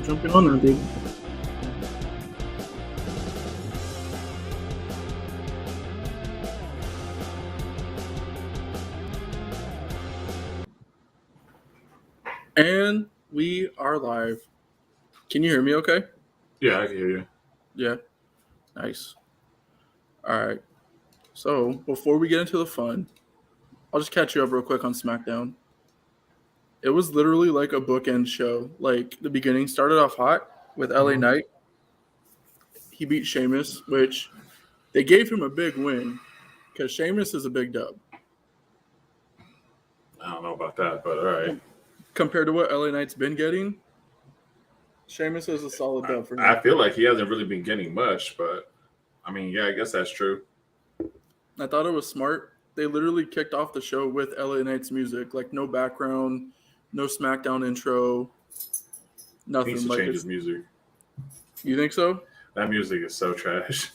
jumping on there, dude. And we are live. Can you hear me okay? Yeah, I can hear you. Yeah. Nice. All right. So before we get into the fun, I'll just catch you up real quick on SmackDown. It was literally like a bookend show. Like the beginning started off hot with LA Knight. He beat Sheamus, which they gave him a big win because Sheamus is a big dub. I don't know about that, but all right. Compared to what LA Knight's been getting, Sheamus is a solid dub for him. I feel like he hasn't really been getting much, but I mean, yeah, I guess that's true. I thought it was smart. They literally kicked off the show with LA Knight's music, like no background, no SmackDown intro, nothing. He needs to like change his music. You think so? That music is so trash.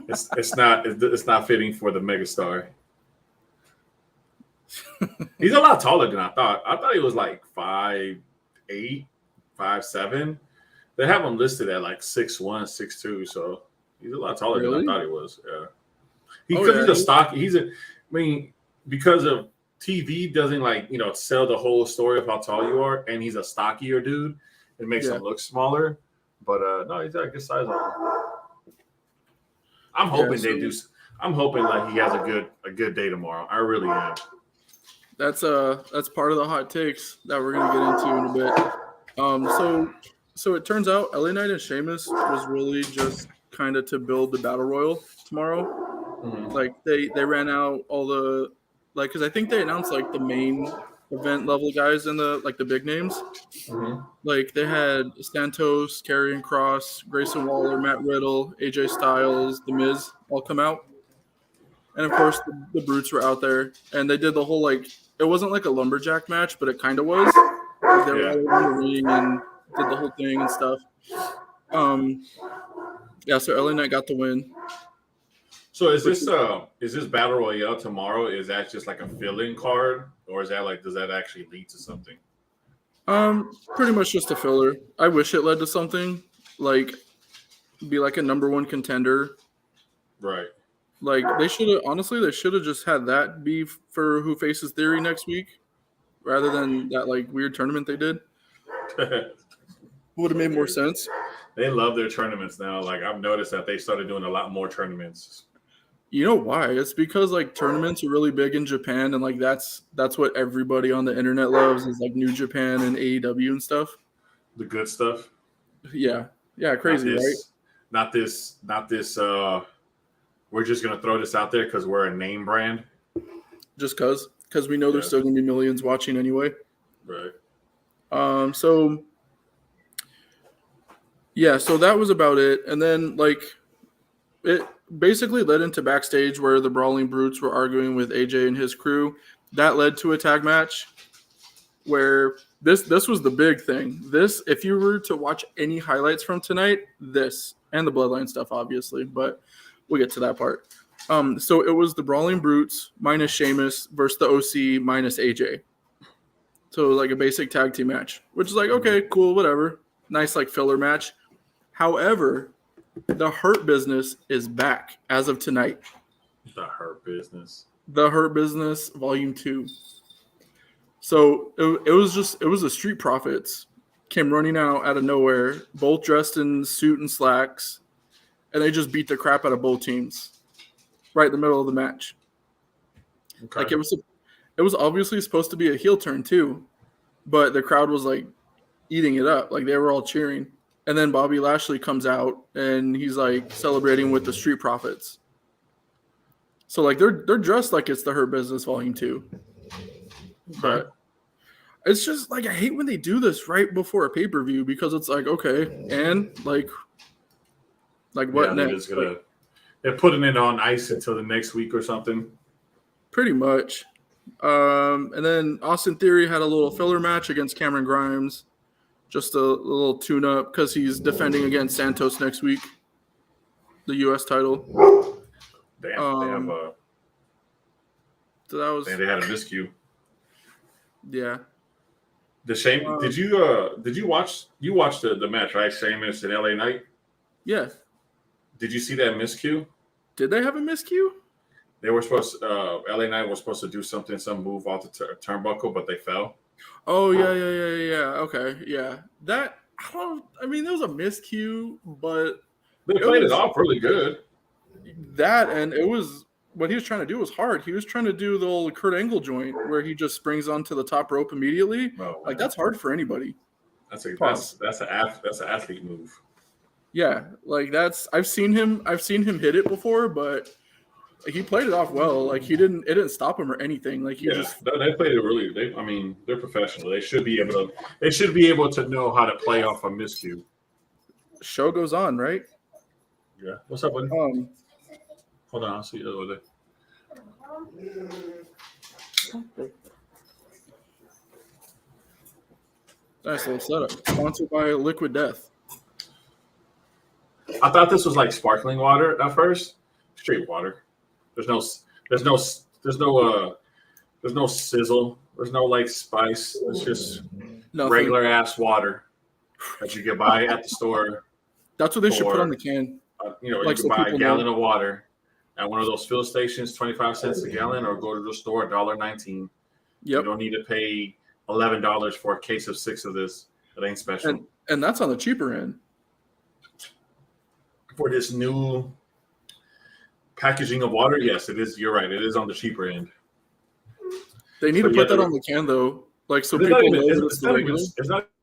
It's not fitting for the megastar. He's a lot taller than I thought. I thought he was like 5'8", 5'7". They have him listed at like 6'1", 6'2", so he's a lot taller than I thought he was. Yeah. Because he's a stock. Because of TV doesn't sell the whole story of how tall you are, and he's a stockier dude. It makes him look smaller. But no, he's got a good size on him. I'm hoping they do. I'm hoping like he has a good day tomorrow. I really am. That's part of the hot takes that we're gonna get into in a bit. So it turns out LA Knight and Sheamus was really just kind of to build the battle royal tomorrow. Mm-hmm. Like they ran out all the because I think they announced like the main event level guys in the big names. Mm-hmm. Like they had Santos, Karrion Kross, Grayson Waller, Matt Riddle, AJ Styles, The Miz all come out. And of course the Brutes were out there, and they did the whole it wasn't like a lumberjack match, but it kind of was. They were all around the ring and did the whole thing and stuff. So LA Knight got the win. So is this battle royale tomorrow? Is that just like a fill-in card, or is that does that actually lead to something? Pretty much just a filler. I wish it led to something be like a number one contender. Right. They should have just had that be for Who Faces Theory next week, rather than that weird tournament they did. Would have made more sense. They love their tournaments now. I've noticed that they started doing a lot more tournaments. You know why? It's because tournaments are really big in Japan, and that's what everybody on the internet loves is New Japan and AEW and stuff. The good stuff. Yeah, crazy, right? Not this. We're just gonna throw this out there because we're a name brand. Just because we know there's still gonna be millions watching anyway. Right. So that was about it, and then it basically led into backstage where the Brawling Brutes were arguing with AJ and his crew. That led to a tag match where this was the big thing. This, if you were to watch any highlights from tonight, this and the Bloodline stuff, obviously, but we'll get to that part. So it was the Brawling Brutes minus Sheamus versus the OC minus AJ. So a basic tag team match, which is okay, cool, whatever. Nice filler match. However, the Hurt Business is back as of tonight. The Hurt Business. The Hurt Business Volume 2. So it was the Street Profits came running out of nowhere, both dressed in suit and slacks, and they just beat the crap out of both teams right in the middle of the match. Okay. It was obviously supposed to be a heel turn too, but the crowd was eating it up. They were all cheering. And then Bobby Lashley comes out and he's celebrating with the Street Profits. So they're dressed like it's the Hurt Business Volume 2. But it's just I hate when they do this right before a pay-per-view because it's okay, and what next? They're putting it on ice until the next week or something. Pretty much. And then Austin Theory had a little filler match against Cameron Grimes. Just a little tune-up because he's defending against Santos next week, the U.S. title. Damn, so that was. They had a miscue. Yeah. The shame. Did you watch the match, right? Sheamus and LA Knight. Yeah. Did you see that miscue? Did they have a miscue? They were supposed. LA Knight was supposed to do some move off the turnbuckle, but they fell. Oh yeah. Okay, yeah. That I mean, there was a miscue, but they played it off really good. That and it was what he was trying to do was hard. He was trying to do the old Kurt Angle joint where he just springs onto the top rope immediately. Oh, like that's hard for anybody. That's an athlete move. Yeah, like I've seen him hit it before, but he played it off well. Like it didn't stop him or anything. Like they played it really. They're professional. They should be able to know how to play off a miscue. Show goes on, right? Yeah. What's up, buddy? Hold on, I'll see you over there. Nice little setup. Sponsored by Liquid Death. I thought this was like sparkling water at first. Straight water. There's no sizzle. There's no like spice. It's just regular ass water that you can buy at the store. That's what they should put on the can. You can buy a gallon of water at one of those fill stations, 25 cents a gallon, or go to the store, $1.19. Yep. You don't need to pay $11 for a case of 6 of this. It ain't special. And that's on the cheaper end. For this new packaging of water, yes, it is. You're right. It is on the cheaper end. They need to put that on the can, though. Like, so people know it's not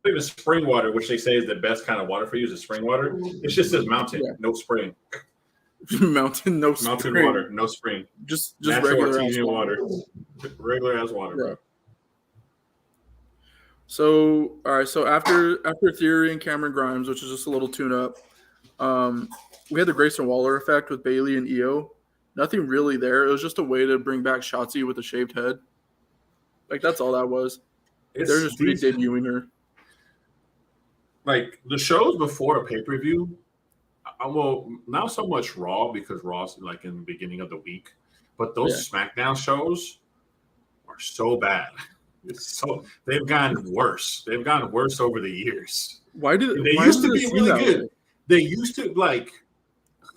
even spring water, which they say is the best kind of water for you, is spring water. It's just says mountain, no spring. Mountain water, no spring. Just natural artesian water. Regular ass water. Yeah. So, all right. So after Theory and Cameron Grimes, which is just a little tune-up, we had the Grayson Waller effect with Bayley and Io. Nothing really there. It was just a way to bring back Shotzi with a shaved head. Like, that's all that was. They're just re-debuting her. Like, the shows before a pay-per-view, well, not so much Raw, because Raw's like in the beginning of the week, but those SmackDown shows are so bad. They've gotten worse. They've gotten worse over the years. They used to be really good. They used to, like,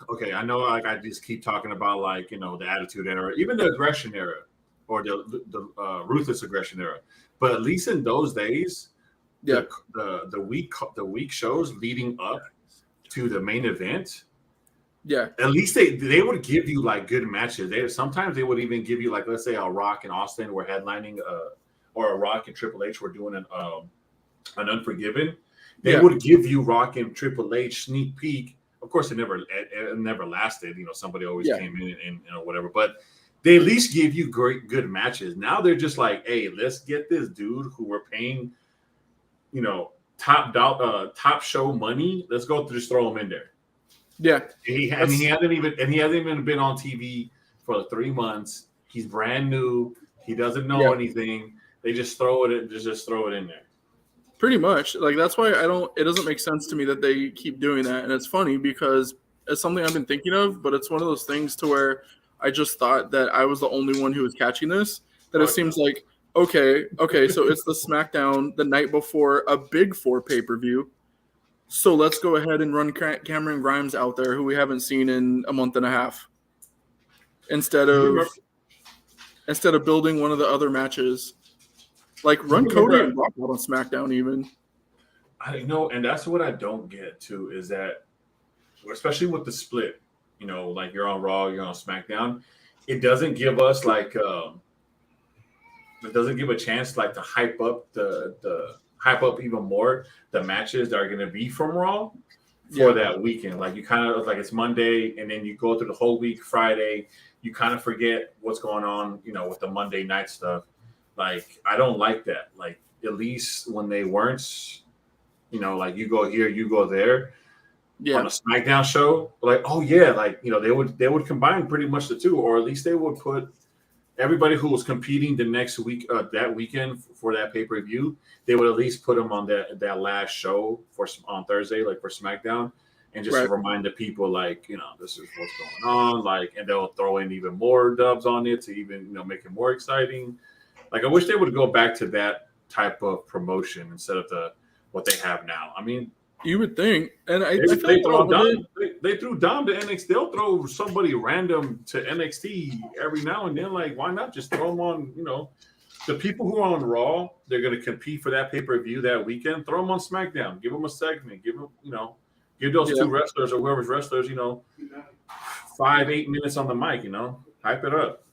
okay, I know, like, I just keep talking about, like, you know, the Attitude Era, even the Aggression Era, or the Ruthless Aggression Era. But at least in those days, the week shows leading up to the main event, at least they would give you like good matches. Sometimes they would even give you, like, let's say a Rock and Austin were headlining, or a Rock and Triple H were doing an Unforgiven. They would give you Rock and Triple H sneak peek. Of course, it never lasted. You know, somebody always came in and you know, whatever. But they at least give you good matches. Now they're just like, hey, let's get this dude who we're paying, you know, top show money. Let's go just throw him in there. Yeah, he hasn't even been on TV for 3 months. He's brand new. He doesn't know anything. They just throw it in there. Pretty much. Like, that's why it doesn't make sense to me that they keep doing that. And it's funny because it's something I've been thinking of, but it's one of those things to where I just thought that I was the only one who was catching this. That it seems like, okay, so it's the SmackDown the night before a Big 4 pay-per-view. So let's go ahead and run Cameron Grimes out there, who we haven't seen in a month and a half. Instead of building one of the other matches. Like, run Cody and Brock out on SmackDown even. I know, and that's what I don't get, too, is that, especially with the split, you know, like you're on Raw, you're on SmackDown, it doesn't give us, like, it doesn't give a chance, like, to hype up even more the matches that are going to be from Raw for that weekend. Like, you kind of, like, it's Monday, and then you go through the whole week, Friday, you kind of forget what's going on, you know, with the Monday night stuff. Like, I don't like that. Like, at least when they weren't, you know, like, you go here, you go there on a SmackDown show, like, oh yeah, like, you know, they would combine pretty much the two, or at least they would put everybody who was competing the next week, that weekend for that pay-per-view, they would at least put them on that last show on Thursday, like for SmackDown, and just remind the people, like, you know, this is what's going on, like, and they'll throw in even more dubs on it to even, you know, make it more exciting. Like, I wish they would go back to that type of promotion instead of what they have now. I mean, you would think, and I feel they like throw Dom. They threw Dom to NXT. They'll throw somebody random to NXT every now and then. Like, why not just throw them on? You know, the people who are on Raw, they're going to compete for that pay-per-view that weekend. Throw them on SmackDown. Give them a segment. Give them, give those two wrestlers or whoever's wrestlers, 5-8 minutes on the mic. Hype it up.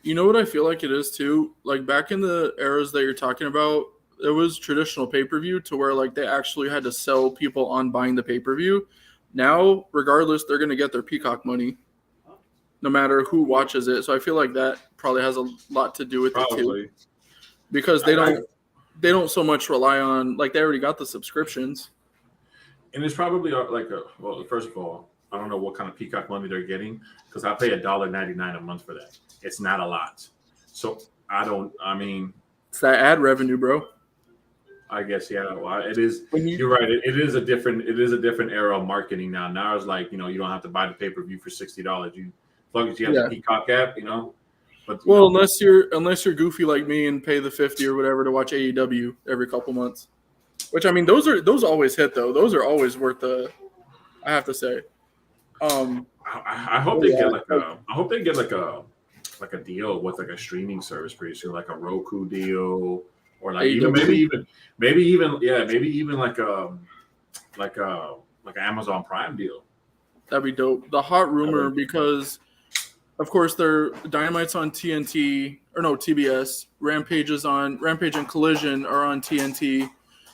You know what I feel like it is too? Like back in the eras that you're talking about, it was traditional pay-per-view to where like they actually had to sell people on buying the pay-per-view. Now, regardless, they're going to get their Peacock money no matter who watches it. So I feel like that probably has a lot to do with it too. Because they don't so much rely on, like, they already got the subscriptions. And it's probably well, first of all, I don't know what kind of Peacock money they're getting because I pay $1.99 a month for that. It's not a lot. So it's that ad revenue, bro. I guess, yeah. Well, it is. You're right. It is a different era of marketing now. Now it's like, you don't have to buy the pay-per-view for $60. As long as you have the Peacock app, But unless you're goofy like me and pay the $50 or whatever to watch AEW every couple months. Which those always hit though. Those are always worth I have to say. I hope they get like a deal with like a streaming service pretty soon, like a Roku deal, or like maybe even like an Amazon Prime deal. That'd be dope. The hot rumor, because of course their Dynamite's on TNT or no TBS, Rampage and Collision are on TNT.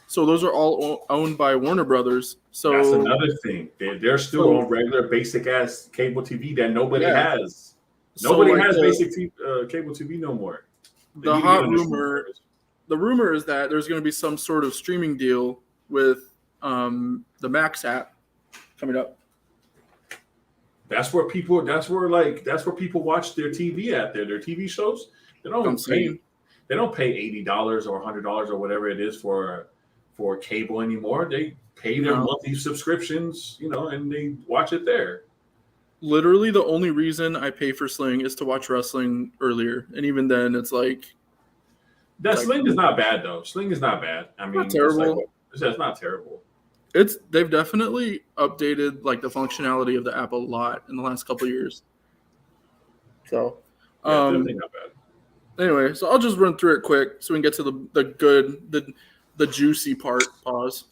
So those are all owned by Warner Brothers. So that's another thing. They're still on regular basic ass cable TV that nobody has. Nobody has basic cable TV no more. The rumor is that there's going to be some sort of streaming deal with the Max app coming up. That's where people watch their TV at their TV shows. They don't pay $80 or $100 or whatever it is for cable anymore. They pay their monthly subscriptions, and they watch it there. Literally, the only reason I pay for Sling is to watch wrestling earlier, and even then, it's like Sling is not bad though. Sling is not bad. I mean, not terrible. It's not terrible. They've definitely updated like the functionality of the app a lot in the last couple of years. So, definitely not bad. Anyway, so I'll just run through it quick so we can get to the juicy part. Pause.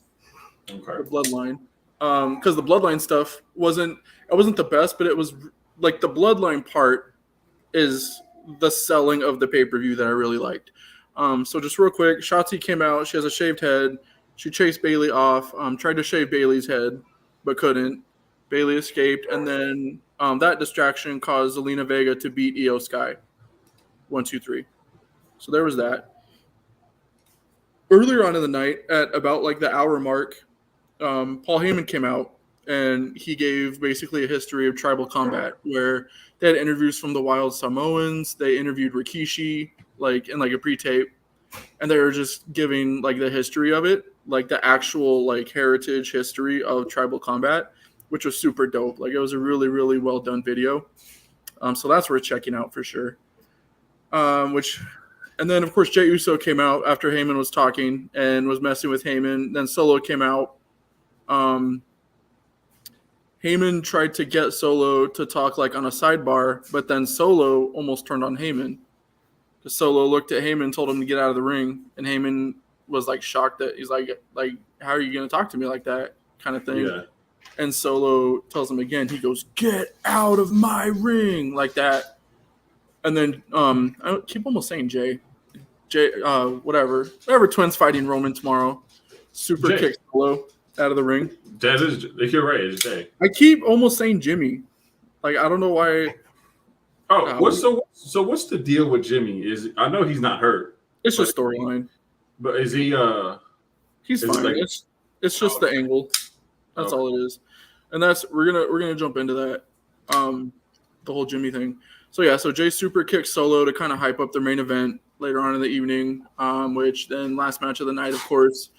Okay. The Bloodline. Because the Bloodline stuff wasn't the best, but it was like the Bloodline part is the selling of the pay-per-view that I really liked. So just real quick, Shotzi came out. She has a shaved head. She chased Bayley off, tried to shave Bayley's head, but couldn't. Bayley escaped, and then that distraction caused Zelina Vega to beat Io Sky. 1, 2, 3. So there was that. Earlier on in the night, at about like the hour mark, Paul Heyman came out, and he gave basically a history of tribal combat, where they had interviews from the Wild Samoans. They interviewed Rikishi, in a pre-tape, and they were just giving like the history of it, like the actual like heritage history of tribal combat, which was super dope. Like it was a really, really well done video. So that's worth checking out for sure. And then of course Jey Uso came out after Heyman was talking and was messing with Heyman. Then Solo came out. Heyman tried to get Solo to talk like on a sidebar, but then Solo almost turned on Heyman. Solo looked at Heyman and told him to get out of the ring, and Heyman was like shocked that he's like how are you going to talk to me like that kind of thing? Yeah. And Solo tells him again, he goes, "Get out of my ring," like that. And then I keep almost saying Jay, whatever twins fighting Roman tomorrow. Super kick Solo out of the ring. That is, you're right, it's Jay. I keep almost saying Jimmy. Like I don't know why. Oh, what's the deal with Jimmy? I know he's not hurt. It's just storyline. But is he? He's fine. It's just the angle. That's all it is. And we're gonna jump into that. The whole Jimmy thing. So Jay super kicked Solo to kind of hype up their main event later on in the evening. Which then last match of the night, of course,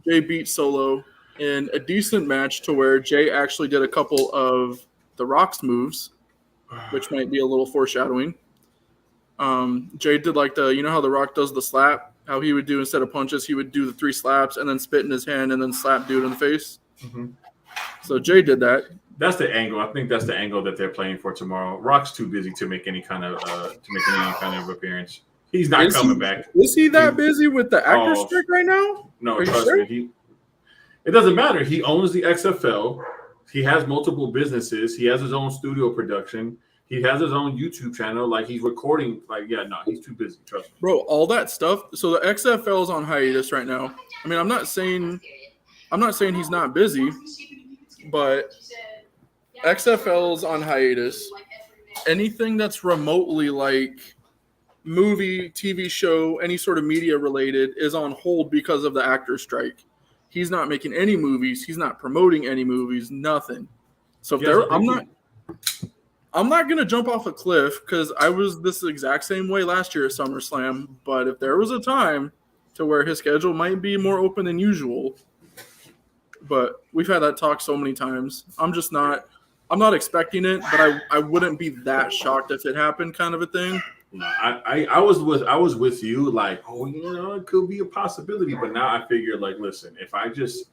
Jay beat Solo in a decent match to where Jay actually did a couple of The Rock's moves, which might be a little foreshadowing. Jay did like how The Rock does the slap How he would do, instead of punches, he would do the 3 slaps and then spit in his hand and then slap dude in the face. Mm-hmm. So Jay did that. That's the angle. I think that's the angle that they're playing for tomorrow. Rock's too busy to make any kind of appearance. He's not coming back. Is he that busy with the actor strike right now? No, trust me. It doesn't matter. He owns the XFL. He has multiple businesses. He has his own studio production. He has his own YouTube channel. Like, he's recording. Like, yeah, no, he's too busy. Trust me. Bro, all that stuff. So the XFL is on hiatus right now. I mean, I'm not saying he's not busy, but XFL's on hiatus. Anything that's remotely like movie, TV show, any sort of media related is on hold because of the actor strike. He's not making any movies. He's not promoting any movies. Nothing. So I'm not gonna jump off a cliff because I was this exact same way last year at SummerSlam. But if there was a time to where his schedule might be more open than usual, but we've had that talk so many times. I'm not expecting it, but I wouldn't be that shocked if it happened, kind of a thing. No, I was with you, like, oh, it could be a possibility, but now I figure, like, listen, if I'm just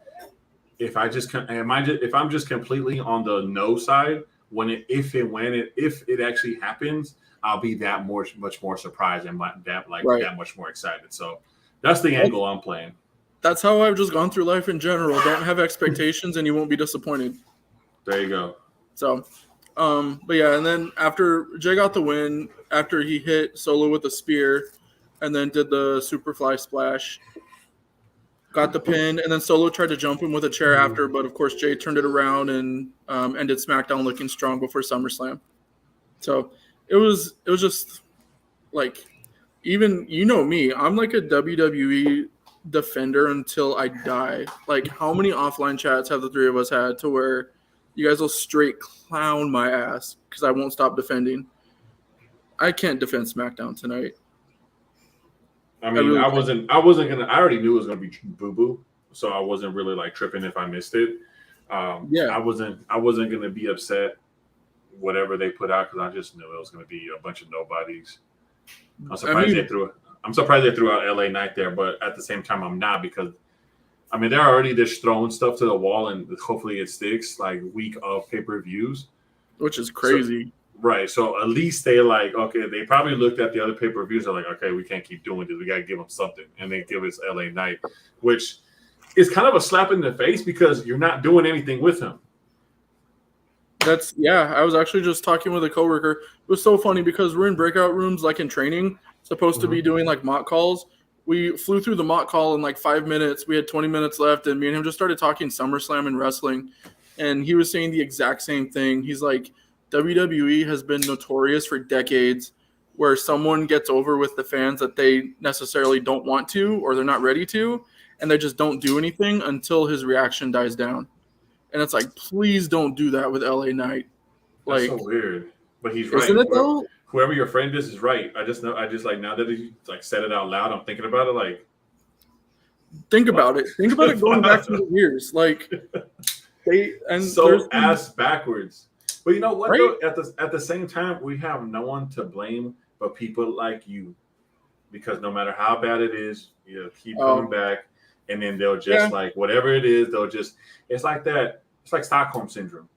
completely on the no side, if it actually happens, I'll be much more surprised and that much more excited. So that's the angle I'm playing. That's how I've just gone through life in general. Don't have expectations and you won't be disappointed. There you go. So, but yeah, and then after Jay got the win, after he hit Solo with a spear and then did the Superfly splash, got the pin, and then Solo tried to jump him with a chair after, but of course Jay turned it around and ended SmackDown looking strong before SummerSlam. So it was just like, even, me, I'm like a WWE defender until I die. Like, how many offline chats have the three of us had to where you guys will straight clown my ass because I won't stop defending? I can't defend SmackDown tonight. I mean, I wasn't gonna. I already knew it was gonna be boo boo, so I wasn't really like tripping if I missed it. I wasn't gonna be upset whatever they put out because I just knew it was gonna be a bunch of nobodies. I'm surprised they threw out LA Knight there, but at the same time, I'm not, because I mean, they're already just throwing stuff to the wall and hopefully it sticks, like week of pay-per-views. Which is crazy. So, right. So at least they they probably looked at the other pay-per-views and okay, we can't keep doing this. We got to give them something. And they give us LA Knight, which is kind of a slap in the face because you're not doing anything with him. I was actually just talking with a coworker. It was so funny because we're in breakout rooms, like in training, supposed to be doing like mock calls. We flew through the mock call in like 5 minutes. We had 20 minutes left, and me and him just started talking SummerSlam and wrestling. And he was saying the exact same thing. He's like, WWE has been notorious for decades where someone gets over with the fans that they necessarily don't want to or they're not ready to, and they just don't do anything until his reaction dies down. And it's like, please don't do that with LA Knight. That's so weird. But he's right. Isn't it though? Whoever your friend is right. I just like, now that he like said it out loud, I'm thinking about it. Like, think about it. Think about it going back through the years. Like, ass backwards. But you know what? Right? Though, at the same time, we have no one to blame but people like you, because no matter how bad it is, keep coming back, and then they'll just like whatever it is, they'll just. It's like that. It's like Stockholm syndrome.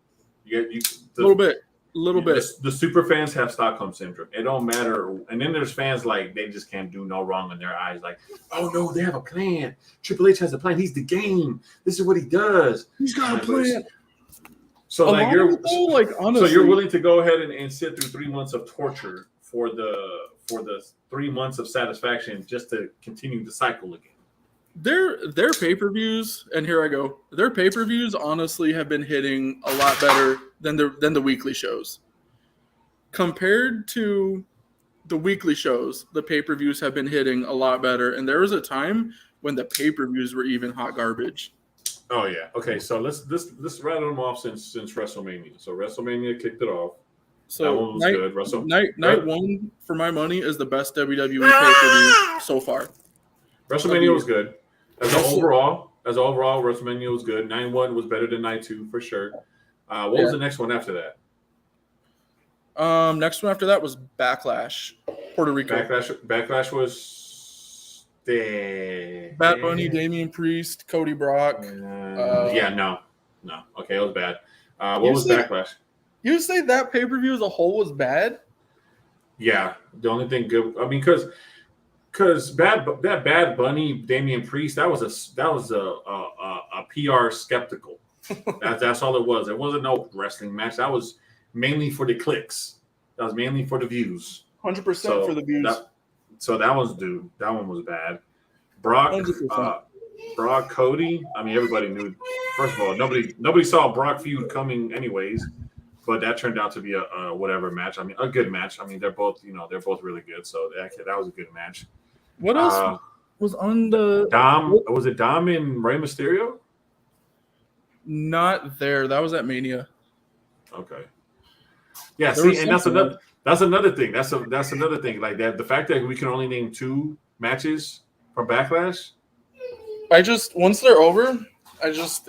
A little bit. The super fans have Stockholm syndrome. It don't matter. And then there's fans like they just can't do no wrong in their eyes. Like, oh no, they have a plan. Triple H has a plan. He's the game. This is what he does. He's got a plan. So like honestly, so you're willing to go ahead and sit through 3 months of torture for the 3 months of satisfaction just to continue the cycle again. Their pay-per-views, and here I go. Their pay-per-views honestly have been hitting a lot better than the weekly shows. Compared to the weekly shows, the pay-per-views have been hitting a lot better. And there was a time when the pay-per-views were even hot garbage. Oh yeah. Okay, so let's rattle them off since WrestleMania. So WrestleMania kicked it off. So that one was good. Night one, for my money, is the best WWE pay-per-view so far. WrestleMania was good. As overall, WrestleMania was good. 9-1 was better than 9-2 for sure. What was the next one after that? Next one after that was Backlash, Puerto Rico. Backlash was Bad Bunny, Damian Priest, Cody Brock. No. Okay, it was bad. What was Backlash? You say that pay-per-view as a whole was bad? Yeah, the only thing good. I mean, because Bad Bunny, Damian Priest, that was a PR skeptical. That's all it was. It wasn't no wrestling match. That was mainly for the clicks. That was mainly for the views. 100% for the views. That one was bad. Brock, Cody. I mean, everybody knew. First of all, nobody saw Brock feud coming anyways, but that turned out to be a whatever match. I mean, a good match. I mean, they're both really good. So that was a good match. What else was on the Dom? Was it Dom and Rey Mysterio? Not there. That was at Mania. Okay. Yeah. See, and that's another thing. That's another thing. Like that, the fact that we can only name 2 matches from Backlash. Once they're over, that's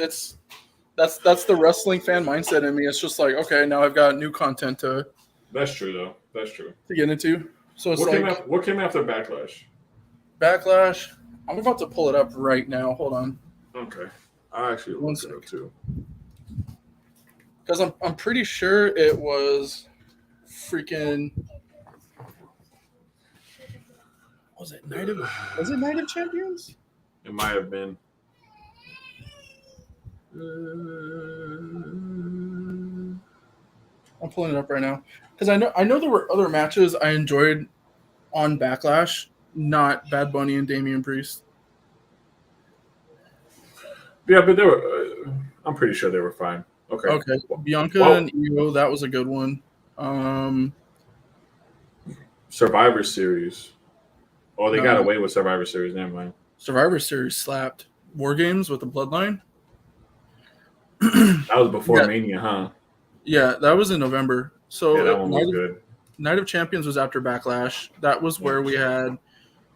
the wrestling fan mindset in me. It's just like, okay, now I've got new content to. That's true, though. That's true to get into. So it's what came after Backlash? Backlash. I'm about to pull it up right now. Hold on. Okay, I actually looked it up too. Because I'm pretty sure it was freaking. Was it Night of Champions? It might have been. I'm pulling it up right now because I know there were other matches I enjoyed on Backlash, not Bad Bunny and Damian Priest. Yeah, but they were. I'm pretty sure they were fine. Okay. Bianca and Io, that was a good one. Survivor Series. Oh, they got away with Survivor Series. Never mind. Survivor Series slapped. War Games with the Bloodline. That was before Mania, huh? Yeah, that was in November. So that one was good. Night of Champions was after Backlash. That was where we had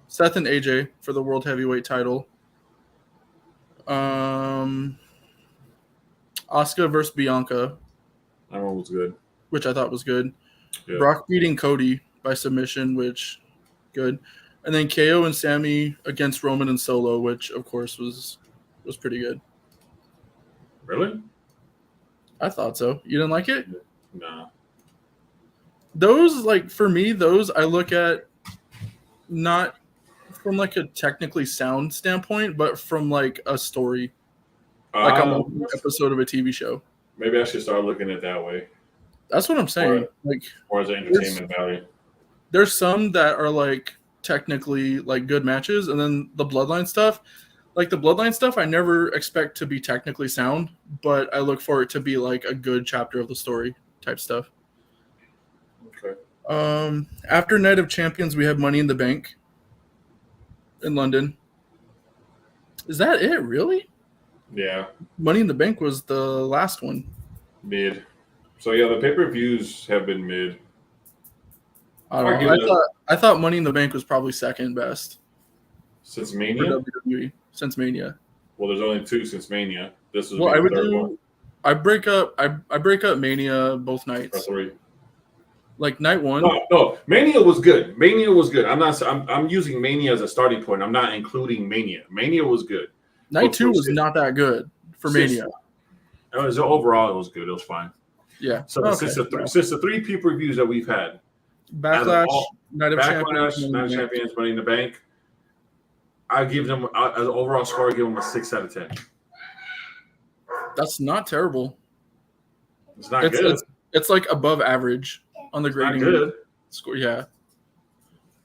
Seth and AJ for the World Heavyweight title. Asuka versus Bianca. That one was good. Which I thought was good. Yeah. Brock beating Cody by submission, which good. And then KO and Sammy against Roman and Solo, which of course was pretty good. Really? I thought so. You didn't like it? Nah. Those, like, for me, I look at not from like a technically sound standpoint, but from like a story. Like I'm an episode of a TV show. Maybe I should start looking at it that way. That's what I'm saying. Or as an entertainment value. There's some that are like technically like good matches, and then the Bloodline stuff. Like the Bloodline stuff, I never expect to be technically sound, but I look for it to be like a good chapter of the story type stuff. Okay. After Night of Champions, we have Money in the Bank in London. Is that it, really? Yeah. Money in the Bank was the last one. Mid. So yeah, the pay-per-views have been mid. I don't know. I thought Money in the Bank was probably second best. Since Mania? WWE. Since Mania. Well, there's only 2 since Mania. This was the third one. I break up Mania both nights. Or 3. Like night 1. No. Mania was good. I'm using Mania as a starting point. I'm not including Mania. Mania was good. Night 2 was not that good for Mania. Overall, it was good. It was fine. Yeah. So since the 3 pay-per-views that we've had, Backlash, Night of Champions, Money in the Bank, I give them as an overall score. I give them a 6 out of 10. That's not terrible. It's not good. It's like above average on the grading. Not good. Score, yeah.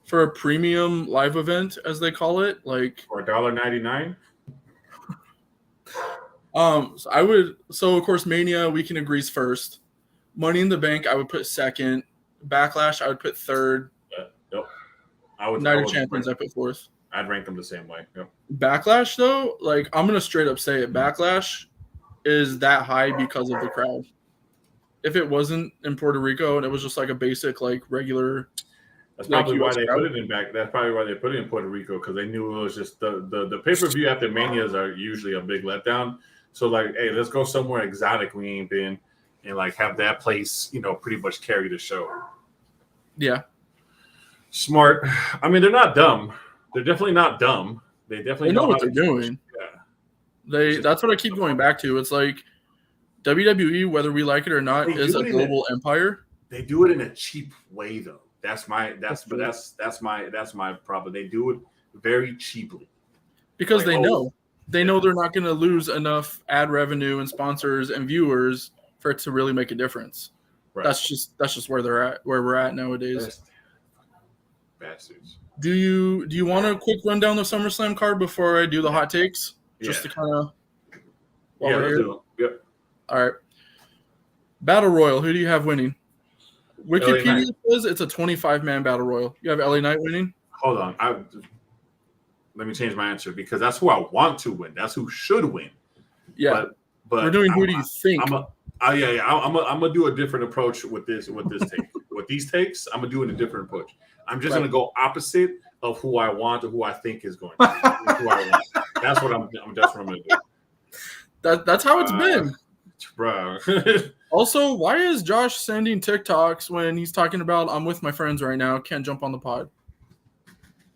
For a premium live event, as they call it, like for $1.99. So of course Mania we can agree is first. Money in the Bank I would put second. Backlash I would put third. Yep. Night of Champions I put fourth. I'd rank them the same way. Yep. Backlash though, like I'm gonna straight up say it. Backlash is that high because of the crowd. If it wasn't in Puerto Rico and it was just like a basic like regular. That's probably why they put it in back. That's probably why they put it in Puerto Rico, because they knew it was just the pay-per-view after Manias are usually a big letdown. So like, hey, let's go somewhere exotic we ain't been, and like have that place, pretty much carry the show. Yeah. Smart. I mean, they're not dumb. They're definitely not dumb. They definitely know what they're doing. Yeah. That's what I keep going back to. It's like WWE, whether we like it or not, is a global empire. They do it in a cheap way, though. That's my problem. They do it very cheaply because they know they're not going to lose enough ad revenue and sponsors and viewers for it to really make a difference. Right. That's just where we're at nowadays. Bastards. Do you want a quick rundown of SummerSlam card before I do the hot takes? Just to kind of let's do it. Yep. All right. Battle Royal. Who do you have winning? Wikipedia says it's a 25-man Battle Royal. You have LA Knight winning? Hold on. Let me change my answer because that's who I want to win. That's who should win. Yeah. But we're doing who do you think? I'm gonna do a different approach with this take. With these takes, I'm gonna do it a different approach. I'm just gonna go opposite of who I want or who I think is going to who I want. That's what I'm gonna do. That's how it's been. Bro. Also, why is Josh sending TikToks when he's talking about I'm with my friends right now, can't jump on the pod?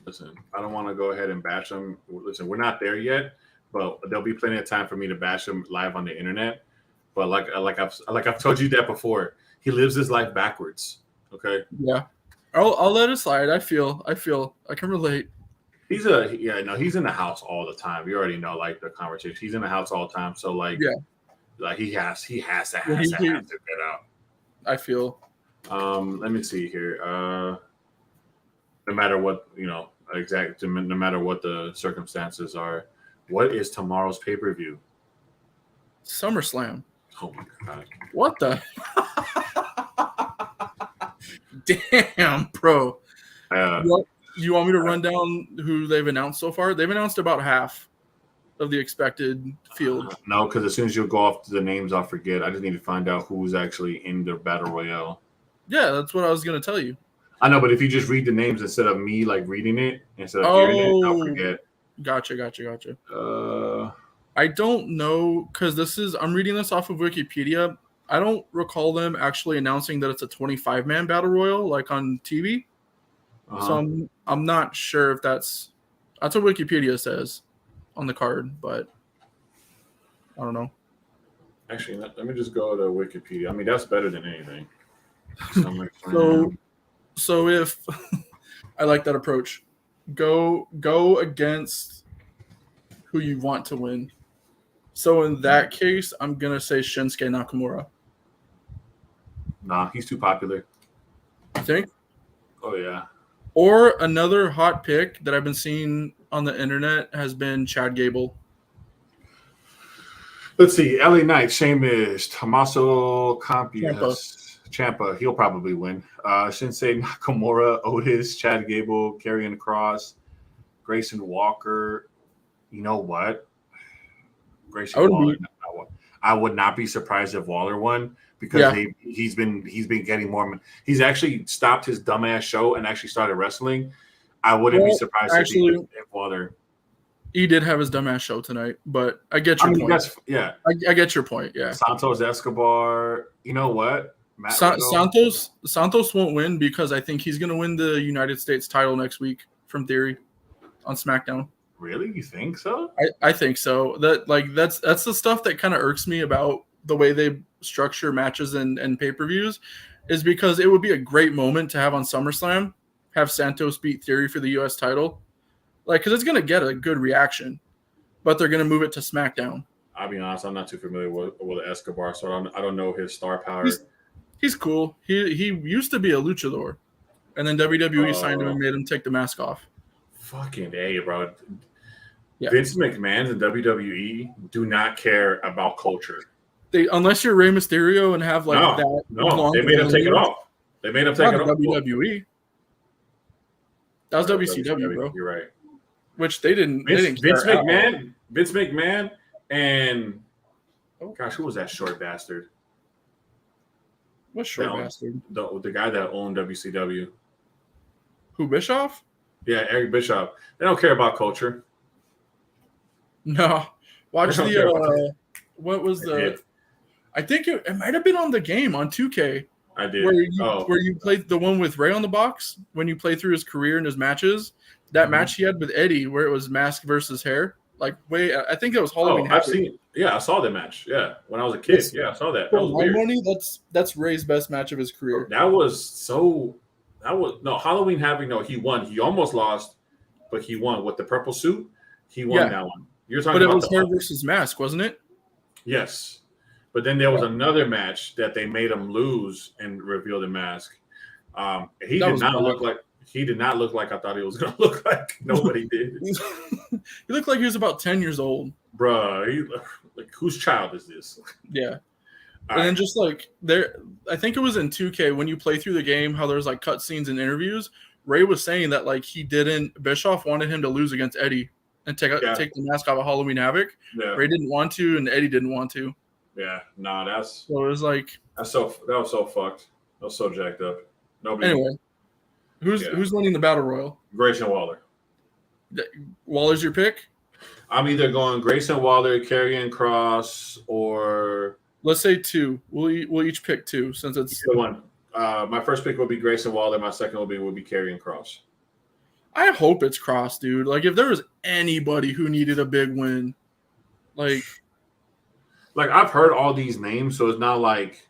Listen, I don't want to go ahead and bash him. Listen, we're not there yet, but there'll be plenty of time for me to bash him live on the internet. But like I've told you that before, he lives his life backwards. Okay. Yeah. I'll let it slide. I feel I can relate. He's in the house all the time. You already know like the conversation. He's in the house all the time. So like he has to get out. I feel. Let me see here. No matter what, no matter what the circumstances are, what is tomorrow's pay-per-view? SummerSlam. Oh my god. What the? Damn, bro. You want me to run down who they've announced so far? They've announced about half of the expected field. No, because as soon as you go off the names, I'll forget. I just need to find out who's actually in the Battle Royale. Yeah, that's what I was going to tell you. I know, but if you just read the names instead of me like reading it, instead of hearing it, I'll forget. Gotcha. I don't know, because I'm reading this off of Wikipedia. I don't recall them actually announcing that it's a 25-man Battle Royal like on TV. So I'm not sure if that's what Wikipedia says on the card, but I don't know. Actually, let me just go to Wikipedia. I mean, that's better than anything. So if I like that approach, go against who you want to win. So in that case, I'm gonna say Shinsuke Nakamura. Nah, he's too popular. You think? Oh yeah. Or another hot pick that I've been seeing on the internet has been Chad Gable. Let's see. LA Knight, Sheamus, Tommaso Ciampa. He'll probably win. Shinsuke Nakamura, Otis, Chad Gable, Karrion Kross, Grayson Walker. You know what? Grayson Waller. I would not be surprised if Waller won because he's been getting more. He's actually stopped his dumbass show and actually started wrestling. I wouldn't be surprised if Waller. He did have his dumbass show tonight, but I get your point. I get your point. Yeah. Santos Escobar. You know what? Santos won't win because I think he's going to win the United States title next week from Theory on SmackDown. Really? You think so? I think so. That's the stuff that kind of irks me about the way they structure matches and pay-per-views is because it would be a great moment to have on SummerSlam, have Santos beat Theory for the US title. Because it's going to get a good reaction, but they're going to move it to SmackDown. I'll be honest, I'm not too familiar with Escobar, so I don't know his star power. He's cool. He used to be a luchador, and then WWE signed him and made him take the mask off. Fucking A, bro. Yeah. Vince McMahon and WWE do not care about culture. Unless you're Rey Mysterio and have that. No, they made him take it off. They made him take it off. WWE. That was WCW, bro. You're right. Which they didn't. Vince McMahon, and gosh, who was that short bastard? What short bastard? The guy that owned WCW. Who, Bischoff? Yeah, Eric Bischoff. They don't care about culture. No. Watch the what was the I think it might have been on the game on 2K. I did. Where you played the one with Ray on the box when you play through his career and his matches. That match he had with Eddie, where it was mask versus hair. Like, I think it was Halloween. I've seen it. Yeah, I saw the match. Yeah, when I was a kid. I saw that. That was weird. Money, that's Ray's best match of his career. That was Halloween Havoc. No, he won. He almost lost, but he won with the purple suit. He won that one. You're talking about it was hair versus mask, wasn't it? Yes, but then there was another match that they made him lose and reveal the mask. He did not look like I thought he was going to look like. Nobody did. He looked like he was about 10 years old. Bruh, like, whose child is this? Yeah. And then just like I think it was in 2K when you play through the game, how there's like cutscenes and interviews. Ray was saying that like Bischoff wanted him to lose against Eddie and take the mask off of Halloween Havoc. Yeah. Ray didn't want to, and Eddie didn't want to. Yeah, no, so it was like that was so fucked. That was so jacked up. Nobody. Anyway, who's winning the battle royal? Grayson Waller. Waller's your pick? I'm either going Grayson Waller, Karrion Kross, or let's say two. We'll each pick two since it's the one. My first pick will be Grayson Waller. My second will be Karrion Kross. I hope it's Kross, dude. Like if there was anybody who needed a big win, like I've heard all these names, so it's not like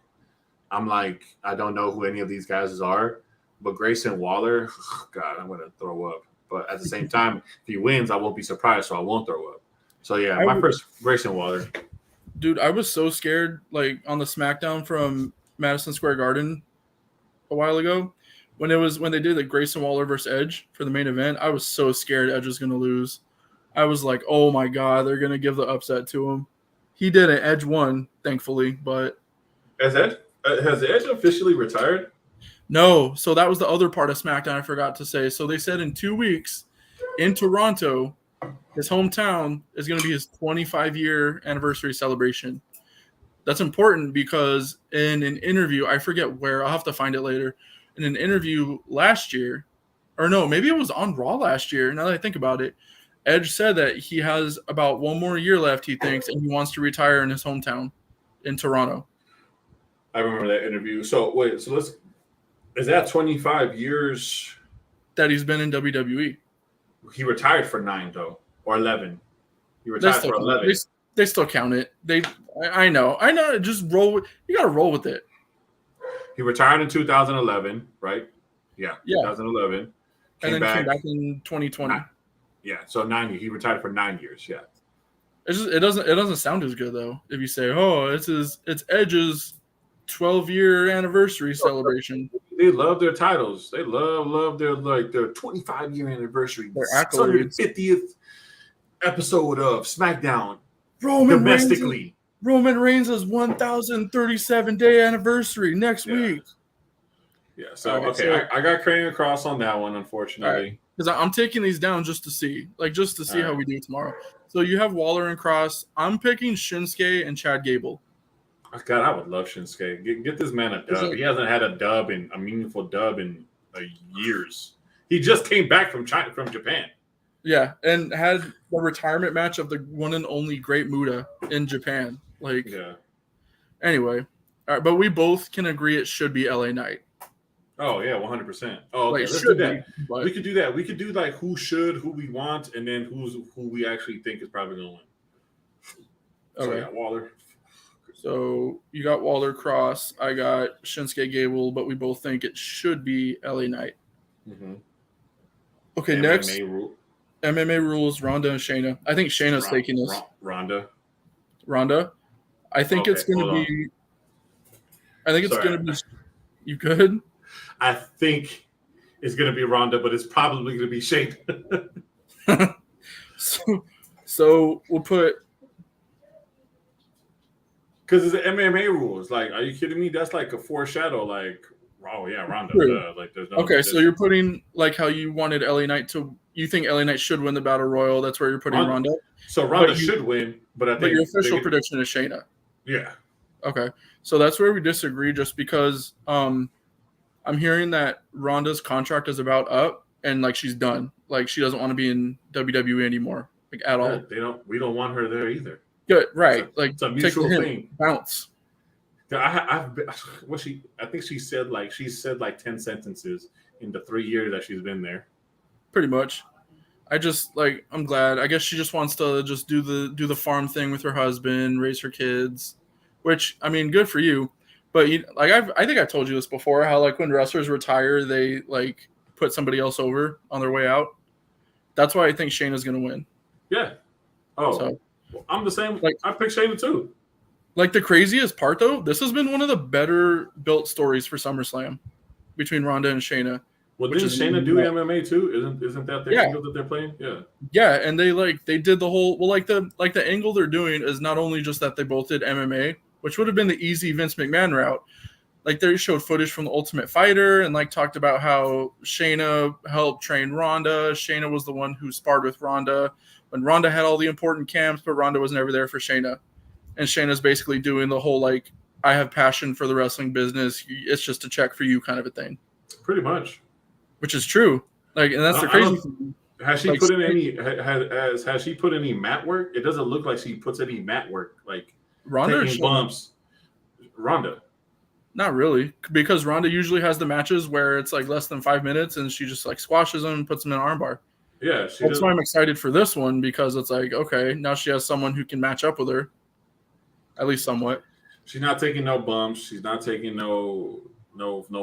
I'm like I don't know who any of these guys are. But Grayson Waller, God, I'm gonna throw up. But at the same time, if he wins, I won't be surprised, so I won't throw up. So yeah, my first Grayson Waller. Dude, I was so scared, like on the SmackDown from Madison Square Garden a while ago, when they did the Grayson Waller versus Edge for the main event. I was so scared Edge was gonna lose. I was like, oh my God, they're gonna give the upset to him. He didn't. Edge won, thankfully, but has Edge officially retired? No, so that was the other part of SmackDown I forgot to say. So they said in 2 weeks in Toronto, his hometown, is going to be his 25-year anniversary celebration. That's important because in an interview, I forget where, I'll have to find it later, in an interview last year, or no, maybe it was on Raw last year, now that I think about it, Edge said that he has about one more year left, he thinks, and he wants to retire in his hometown in Toronto. I remember that interview. So, wait, is that 25 years that he's been in WWE? He retired for 9, though, or 11. He retired for 11. They still count it. I know. Just roll. You got to roll with it. He retired in 2011, right? Yeah. 2011. Came back in 2020. Yeah, so 9 years. He retired for 9 years. Yeah. It doesn't sound as good though if you say, oh, it's Edge's 12-year anniversary celebration. They love their titles. They love their 25-year anniversary. Their accolades. 50th episode of SmackDown domestically. Roman Reigns' 1,037-day anniversry next week. Yeah. So I got Karrion Kross on that one, unfortunately. Because I'm taking these down just to see how we do tomorrow. So you have Waller and Kross. I'm picking Shinsuke and Chad Gable. God, I would love Shinsuke. Get this man a dub. He hasn't had a meaningful dub in years. He just came back from Japan. Yeah, and had the retirement match of the one and only Great Muta in Japan. Anyway, all right, but we both can agree it should be LA Knight. Oh yeah, 100%. Oh, okay, let's do that. We could do that. We could do like who we want, and then who we actually think is probably going to win. Okay. So Waller. So you got Waller, Kross. I got Shinsuke Gable, but we both think it should be LA Knight. Mm-hmm. Okay, MMA next MMA rules. Ronda and Shayna. I think Shayna's taking this. Ronda. I think it's going to be. I think it's going to be. You good? I think it's going to be Ronda, but it's probably going to be Shayna. So we'll put. Because it's the MMA rules. Like, are you kidding me? That's like a foreshadow. Like, oh yeah, Ronda. There's no. Okay, so you're putting like how you wanted LA Knight to. You think LA Knight should win the Battle Royal? That's where you're putting Ronda. So Ronda should win, but I think your official prediction is Shayna. Yeah. Okay, so that's where we disagree. Just because I'm hearing that Ronda's contract is about up, and like she's done. Like she doesn't want to be in WWE anymore, like at all. We don't want her there either. Good, right? It's a mutual thing. Bounce. I think she said 10 sentences in the 3 years that she's been there. Pretty much. I'm glad. I guess she just wants to just do the farm thing with her husband, raise her kids, which I mean, good for you. But I think I told you this before. How like when wrestlers retire, they like put somebody else over on their way out. That's why I think Shayna's gonna win. Yeah. Oh, so, I'm the same. Like I picked Shayna too. Like the craziest part though, this has been one of the better built stories for SummerSlam between Ronda and Shayna. Well, didn't Shayna do MMA too? Isn't that the angle that they're playing? Yeah. Yeah, and they did the whole the angle they're doing is not only just that they both did MMA, which would have been the easy Vince McMahon route. Like they showed footage from the Ultimate Fighter and like talked about how Shayna helped train Ronda. Shayna was the one who sparred with Ronda when Ronda had all the important camps, but Ronda was never there for Shayna. And Shayna's basically doing the whole like I have passion for the wrestling business. It's just a check for you kind of a thing. Pretty much. Which is true. Like, and that's the crazy thing. Has she put in any? Has she put any mat work? It doesn't look like she puts any mat work. Like Ronda taking bumps. Ronda. Not really, because Ronda usually has the matches where it's like less than 5 minutes, and she just like squashes them and puts them in an armbar. Yeah, that's why I'm excited for this one because it's like okay, now she has someone who can match up with her, at least somewhat. She's not taking no bumps. She's not taking no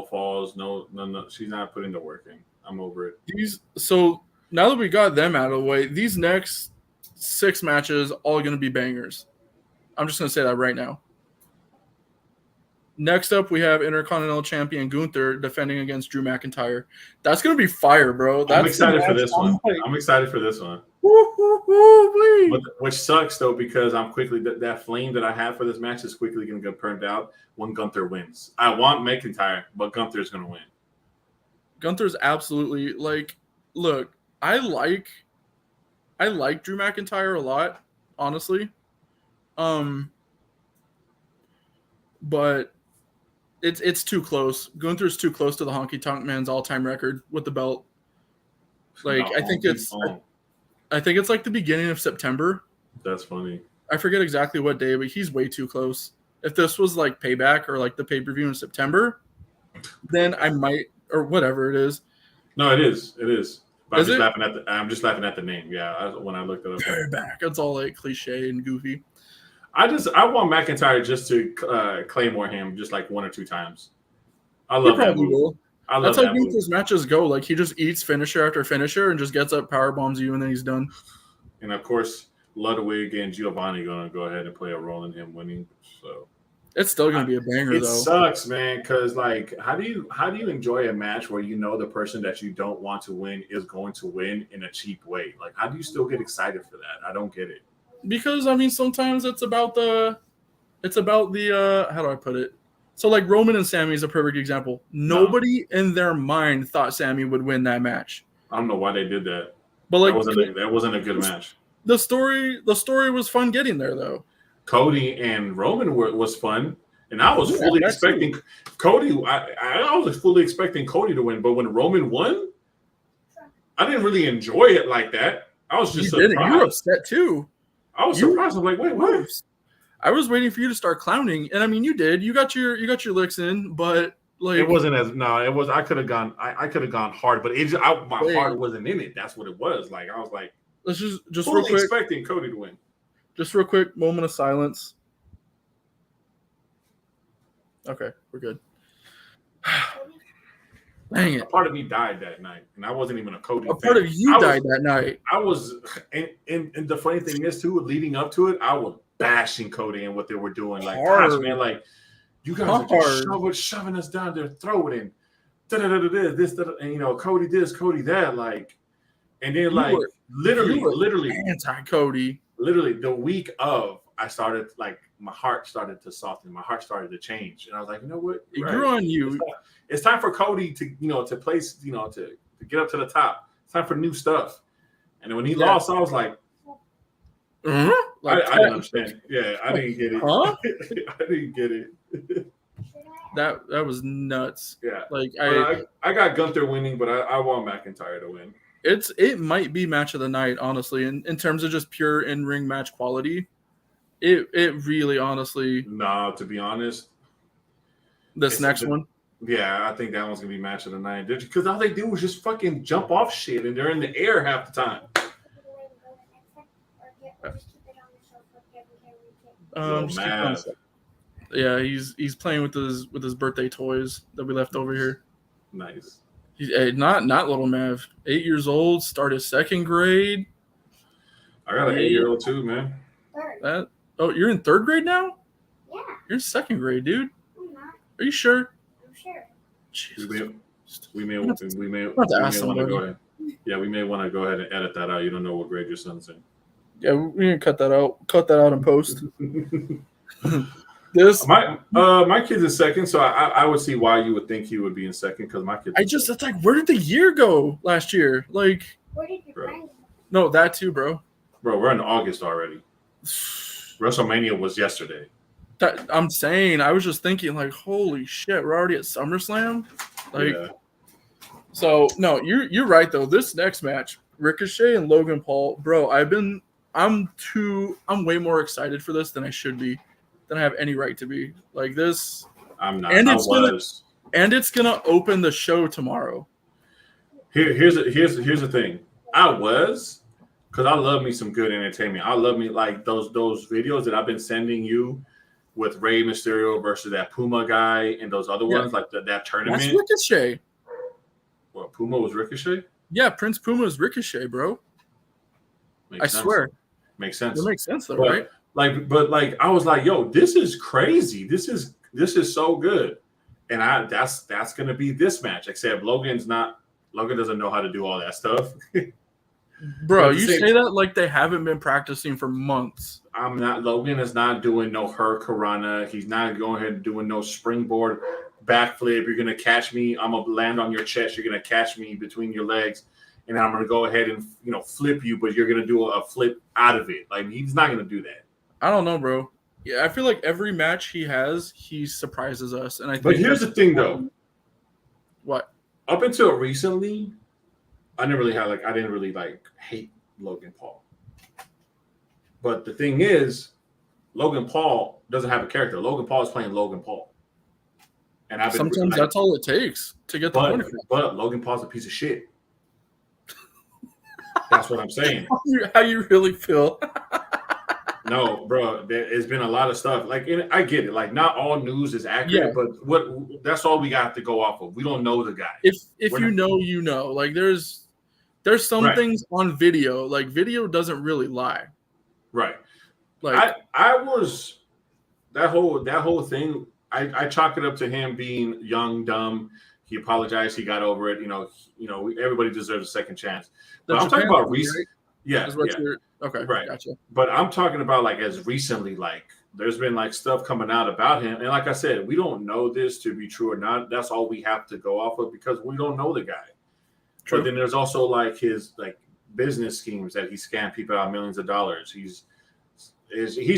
falls. No. She's not putting the work in. I'm over it. So now that we got them out of the way, these next 6 matches all going to be bangers. I'm just going to say that right now. Next up, we have Intercontinental Champion Gunther defending against Drew McIntyre. That's going to be fire, bro. I'm excited for this one. I'm excited for this one. Which sucks, though, because I'm quickly that flame that I have for this match is quickly going to get burned out when Gunther wins. I want McIntyre, but Gunther's going to win. Gunther's absolutely like. Look, I like Drew McIntyre a lot, honestly. But it's too close. Gunther's too close to the Honky Tonk Man's all-time record with the belt. Like I think it's like the beginning of September. That's funny. I forget exactly what day, but he's way too close. If this was like Payback or like the pay-per-view in September, then I might or whatever it is. No, it is. It is. But I'm just laughing at the name. Yeah, when I looked it up. Payback. It's all like cliche and goofy. I want McIntyre just to claymore him just like 1 or 2 times. I love that move. That's how Gunther's matches go. Like he just eats finisher after finisher and just gets up, power bombs you, and then he's done. And of course, Ludwig and Giovanni gonna go ahead and play a role in him winning. So it's still gonna be a banger, though. It sucks, man, because like, how do you enjoy a match where you know the person that you don't want to win is going to win in a cheap way? Like, how do you still get excited for that? I don't get it. Because I mean, sometimes it's about the how do I put it? So like Roman and Sami is a perfect example. Nobody in their mind thought Sami would win that match. I don't know why they did that. But like that wasn't a good match. The story was fun getting there though. Cody and Roman was fun, and I was fully expecting Cody. I was fully expecting Cody to win, but when Roman won, I didn't really enjoy it like that. I was just surprised. You were upset too. I was surprised. I'm like, wait, what? I was waiting for you to start clowning, and I mean, you did. You got your licks in, but like it wasn't as it was. I could have gone. I could have gone hard, but my heart wasn't in it. That's what it was. Like I was like, let's just fully real quick, expecting Cody to win. Just real quick, moment of silence. Okay, we're good. Dang it! A part of me died that night, and I wasn't even a Cody fan. Part of you died that night. I was, and the funny thing is too, leading up to it, I was bashing Cody and what they were doing. Like, gosh, man, like you guys are just shoving us down their throat and this, and Cody this, Cody that, like, and then like literally anti-Cody. Literally the week of, I started like my heart started to soften, my heart started to change, and I was like, you know what, it grew on you. It's time for Cody to place, to get up to the top. It's time for new stuff. And then when he lost, I was like, I didn't understand. Yeah, I didn't get it. Huh? I didn't get it. That was nuts. Yeah. Like I got Gunther winning, but I want McIntyre to win. It might be match of the night, honestly, in terms of just pure in-ring match quality. It really honestly. Nah, to be honest. This next one. Yeah, I think that one's gonna be match of the night. Because all they do is just fucking jump off shit, and they're in the air half the time. Yeah, he's playing with his birthday toys that we left over here. Nice. Not little Mav. 8 years old, started second grade. I got an 8-year-old too, man. You're in third grade now? Yeah. You're in second grade, dude. I'm not. Are you sure? I'm sure. We may want to go ahead. Yeah, we may want to go ahead and edit that out. You don't know what grade your son's in. Yeah, we can cut that out. Cut that out in post. My kid's in second, so I would see why you would think he would be in second because my kid. It's like, where did the year go last year? Like, Where did you find it? No, that too, bro. Bro, we're in August already. WrestleMania was yesterday. I'm saying, I was just thinking, like, holy shit, we're already at SummerSlam. Like, yeah. So no, you're right though. This next match, Ricochet and Logan Paul, bro. I'm way more excited for this than I should be, than I have any right to be. Like this, I'm not. And it's gonna open the show tomorrow. Here's the thing. I was, because I love me some good entertainment. I love me like those videos that I've been sending you with Rey Mysterio versus that Puma guy and those other ones, like that tournament. That's Ricochet. What, Puma was Ricochet? Yeah, Prince Puma is Ricochet, bro. I swear. Makes sense. It makes sense though, right? But I was like, yo, this is crazy. This is so good. And that's gonna be this match, except Logan doesn't know how to do all that stuff. Bro, you say that like they haven't been practicing for months. Logan is not doing no hurricanrana. He's not going ahead and doing no springboard backflip. You're gonna catch me. I'm gonna land on your chest. You're gonna catch me between your legs, and I'm gonna go ahead and flip you. But you're gonna do a flip out of it. Like he's not gonna do that. I don't know, bro. Yeah, I feel like every match he surprises us. And I think. But here's the thing, though. What? Up until recently, I didn't really hate Logan Paul. But the thing is, Logan Paul doesn't have a character. Logan Paul is playing Logan Paul. And sometimes that's all it takes to get the point across. But Logan Paul's a piece of shit. That's what I'm saying. How you really feel? No, bro. There's been a lot of stuff. Like, I get it. Like, not all news is accurate, but that's all we got to go off of. We don't know the guy. If you know, you know. Like, there's some things on video. Like, video doesn't really lie. Right. Like, I was that whole thing. I chalk it up to him being young, dumb. He apologized. He got over it. Everybody deserves a second chance. But I'm talking about recent. Right? Yeah. Okay. Right. Gotcha. But I'm talking about like as recently, like there's been like stuff coming out about him. And like I said, we don't know this to be true or not. That's all we have to go off of because we don't know the guy. True. But then there's also like his like business schemes that he scammed people out millions of dollars. He's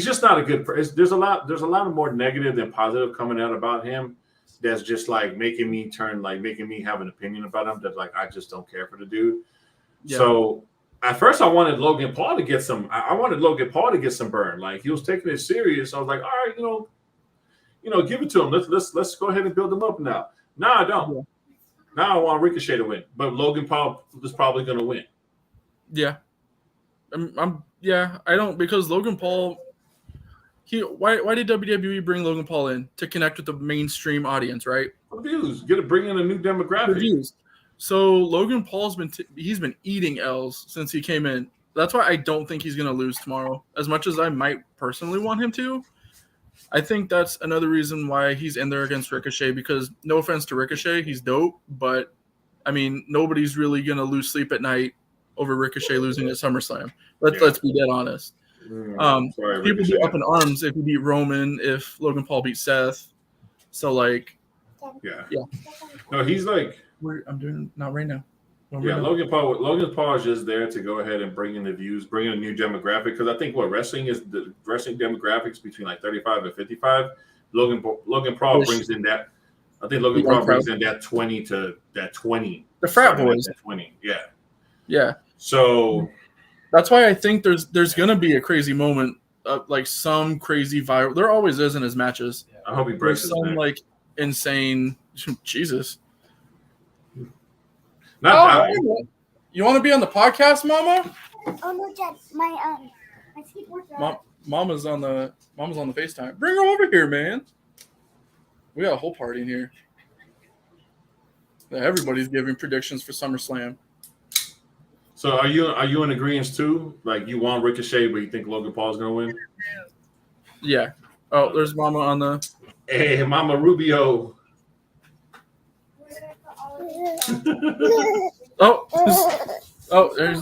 just not a good person. There's a lot of more negative than positive coming out about him. That's just like making me have an opinion about him that like I just don't care for the dude. Yeah. So at first I wanted Logan Paul to get some. I wanted Logan Paul to get some burn. Like he was taking it serious. I was like, all right, give it to him. Let's go ahead and build him up now. No, I don't. Yeah. Now I want Ricochet to win, but Logan Paul is probably going to win. Yeah, I don't because Logan Paul. Why did WWE bring Logan Paul in to connect with the mainstream audience, right? For views, bring in a new demographic. For views. So Logan Paul's he's been eating L's since he came in. That's why I don't think he's going to lose tomorrow. As much as I might personally want him to, I think that's another reason why he's in there against Ricochet. Because no offense to Ricochet, he's dope, but I mean nobody's really going to lose sleep at night over Ricochet losing at SummerSlam. Let's be dead honest. Sorry, people be up in arms if he beat Roman, if Logan Paul beat Seth. So like, yeah. No, he's like. I'm doing not right now. Logan Paul is just there to go ahead and bring in the views, bring in a new demographic. Because I think wrestling demographics between like 35 and 55. Logan Paul brings in that. I think Logan Paul brings in that 20 to that 20. The frat boys. 20. Yeah. Yeah. So that's why I think there's gonna be a crazy moment, like some crazy viral. There always is in his matches. I hope he breaks his neck. Like insane Jesus. Not you want to be on the podcast, Mama? Oh no, Dad, my skateboard's out. Mama's on the FaceTime. Bring her over here, man. We got a whole party in here. Everybody's giving predictions for SummerSlam. So are you in agreement too? Like you want Ricochet, but you think Logan Paul's gonna win? Yeah. Oh, there's Mama on the. Hey, Mama Rubio. There's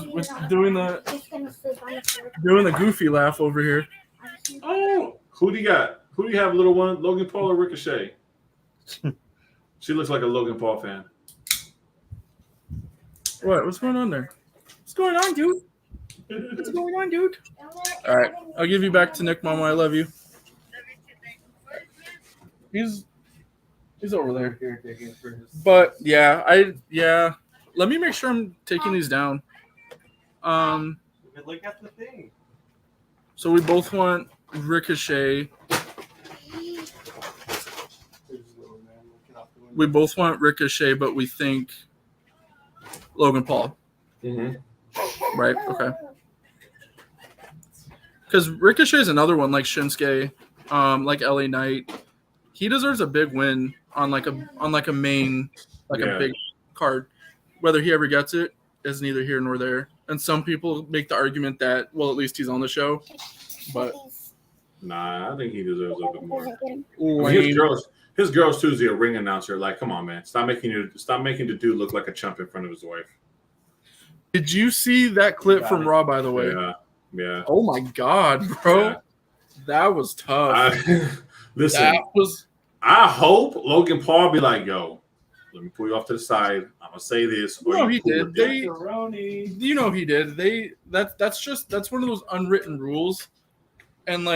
doing the goofy laugh over here. Oh, who do you got? Who do you have, little one? Logan Paul or Ricochet? She looks like a Logan Paul fan. What? What's going on there? What's going on, dude? What's going on, dude? All right, I'll give you back to Nick, Mama. I love you. He's over there. But yeah. Let me make sure I'm taking these down. Look at the thing. So we both want Ricochet. We both want Ricochet, but we think Logan Paul. Mm-hmm. Right? Okay. Because Ricochet is another one like Shinsuke, like LA Knight. He deserves a big win on a main, a big card. Whether he ever gets it is neither here nor there. And some people make the argument that, well, at least he's on the show. But nah, I think he deserves a bit more. I mean, his girls too is the ring announcer. Like, come on, man, stop making the dude look like a chump in front of his wife. Did you see that clip from Raw, by the way? Yeah. Oh my God, bro, that was tough. Listen, I hope Logan Paul be like, yo, let me pull you off to the side. I'm gonna say this. No, he did. He did. That's one of those unwritten rules, and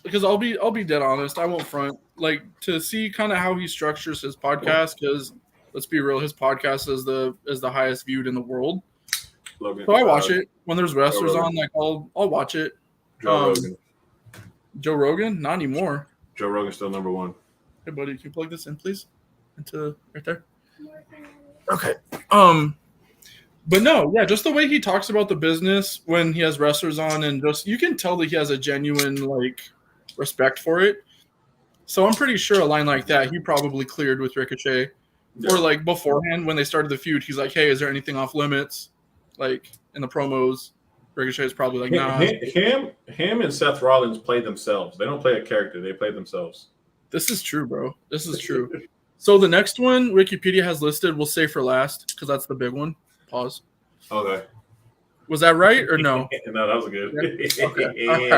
because I'll be dead honest, I won't front. Like to see kind of how he structures his podcast, because let's be real, his podcast is the highest viewed in the world. So I watch it when there's wrestlers on. Like I'll watch it. Joe Rogan, not anymore. Joe Rogan's still number one. Hey buddy, can you plug this in, please? Into right there. Okay. But no, yeah, just the way he talks about the business when he has wrestlers on, and just you can tell that he has a genuine respect for it. So I'm pretty sure a line like that he probably cleared with Ricochet, or beforehand when they started the feud, he's like, "Hey, is there anything off limits?" In the promos, Ricochet is probably like, "Nah." Him and Seth Rollins play themselves. They don't play a character. They play themselves. This is true, bro. This is true. So the next one Wikipedia has listed, we'll say for last because that's the big one. Pause. Okay. Was that right or no? No, that was good. Yeah. Okay. All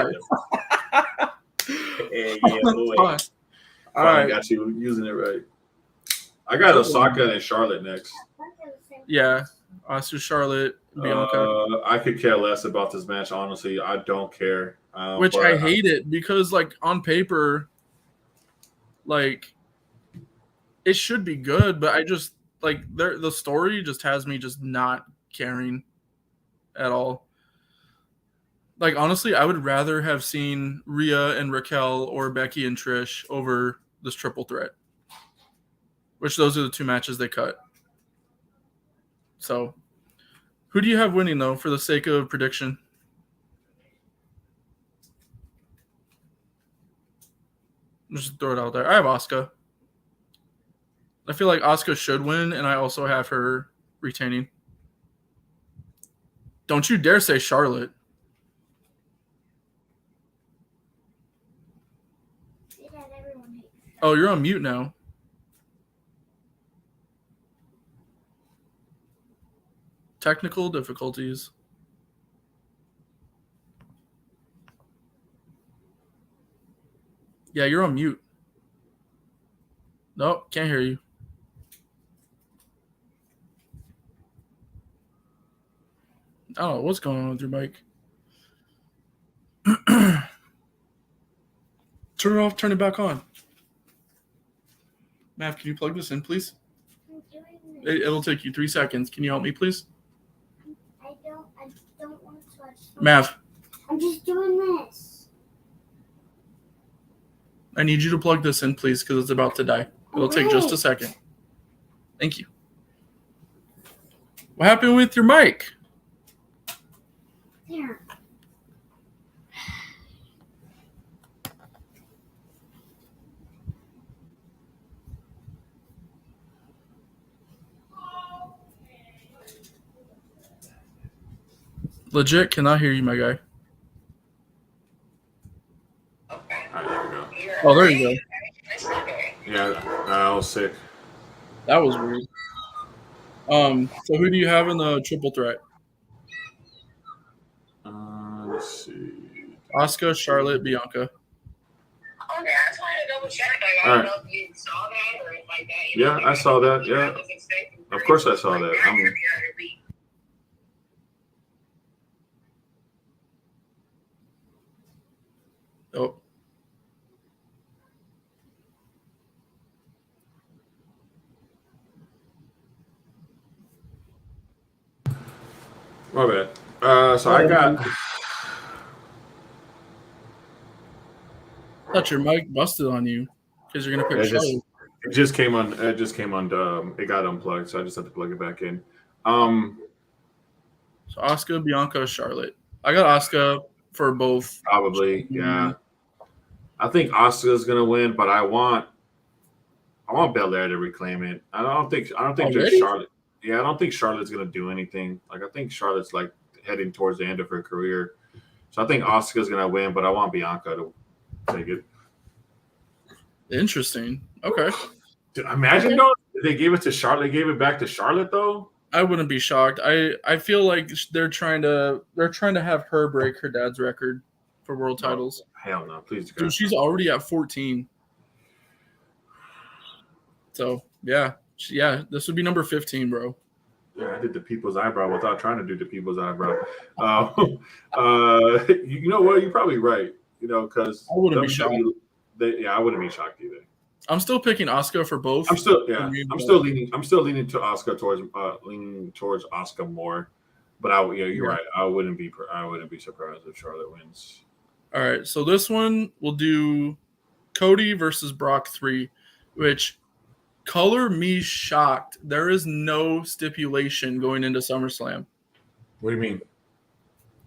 right. All right. I got you using it right. I got Osaka and Charlotte next. Yeah. So Charlotte, Bianca. I could care less about this match, honestly. I don't care. Which I hate it because, on paper, it should be good, but I just the story just has me just not caring at all. Honestly, I would rather have seen Rhea and Raquel or Becky and Trish over this triple threat, which those are the two matches they cut. So, who do you have winning, though, for the sake of prediction? Just throw it out there. I have Asuka. I feel like Asuka should win, and I also have her retaining. Don't you dare say Charlotte. Oh, you're on mute now. Technical difficulties. Yeah, you're on mute. Nope, can't hear you. I don't know what's going on with your mic. Turn it off, turn it back on. Mav, can you plug this in, please? It'll take you 3 seconds. Can you help me, please? I don't want to touch. Mav. I'm just doing this. I need you to plug this in, please, because it's about to die. It'll take just a second. Thank you. What happened with your mic? There. Legit cannot hear you, my guy. All right, there we go. Oh, there you go. Yeah, I was sick. That was weird. So who do you have in the triple threat? Let's see. Asuka, Charlotte, Bianca. Okay, I just wanted to double check. Like, I don't know if you saw that or if like that. Yeah, I saw that. Yeah, of course I saw that. I mean, Oh, my bad. So I got. I thought your mic busted on you because you're gonna pick Charlotte. It just came on. It just came on. It got unplugged, so I just had to plug it back in. So Asuka, Bianca, Charlotte. I got Asuka for both. Probably, yeah. I think Asuka's gonna win, but I want Belair to reclaim it. I don't think there's Charlotte. Yeah, I don't think Charlotte's gonna do anything. Like I think Charlotte's like heading towards the end of her career. So I think Asuka's gonna win, but I want Bianca to take it. Interesting. Okay. Dude, imagine though if they gave it to Charlotte. They gave it back to Charlotte though. I wouldn't be shocked. I feel like they're trying to have her break her dad's record for world titles. Hell no, please. Dude, she's already at 14. So yeah, this would be number 15, bro. Yeah, I did the people's eyebrow without trying to do the people's eyebrow. You know what? You're probably right. You know, because I wouldn't be shocked. I wouldn't be shocked either. I'm still picking Asuka for both. I'm still leaning to Asuka towards Asuka more. But you're right. I wouldn't be surprised if Charlotte wins. All right, so this one we'll do Cody versus Brock 3, which color me shocked. There is no stipulation going into SummerSlam. What do you mean?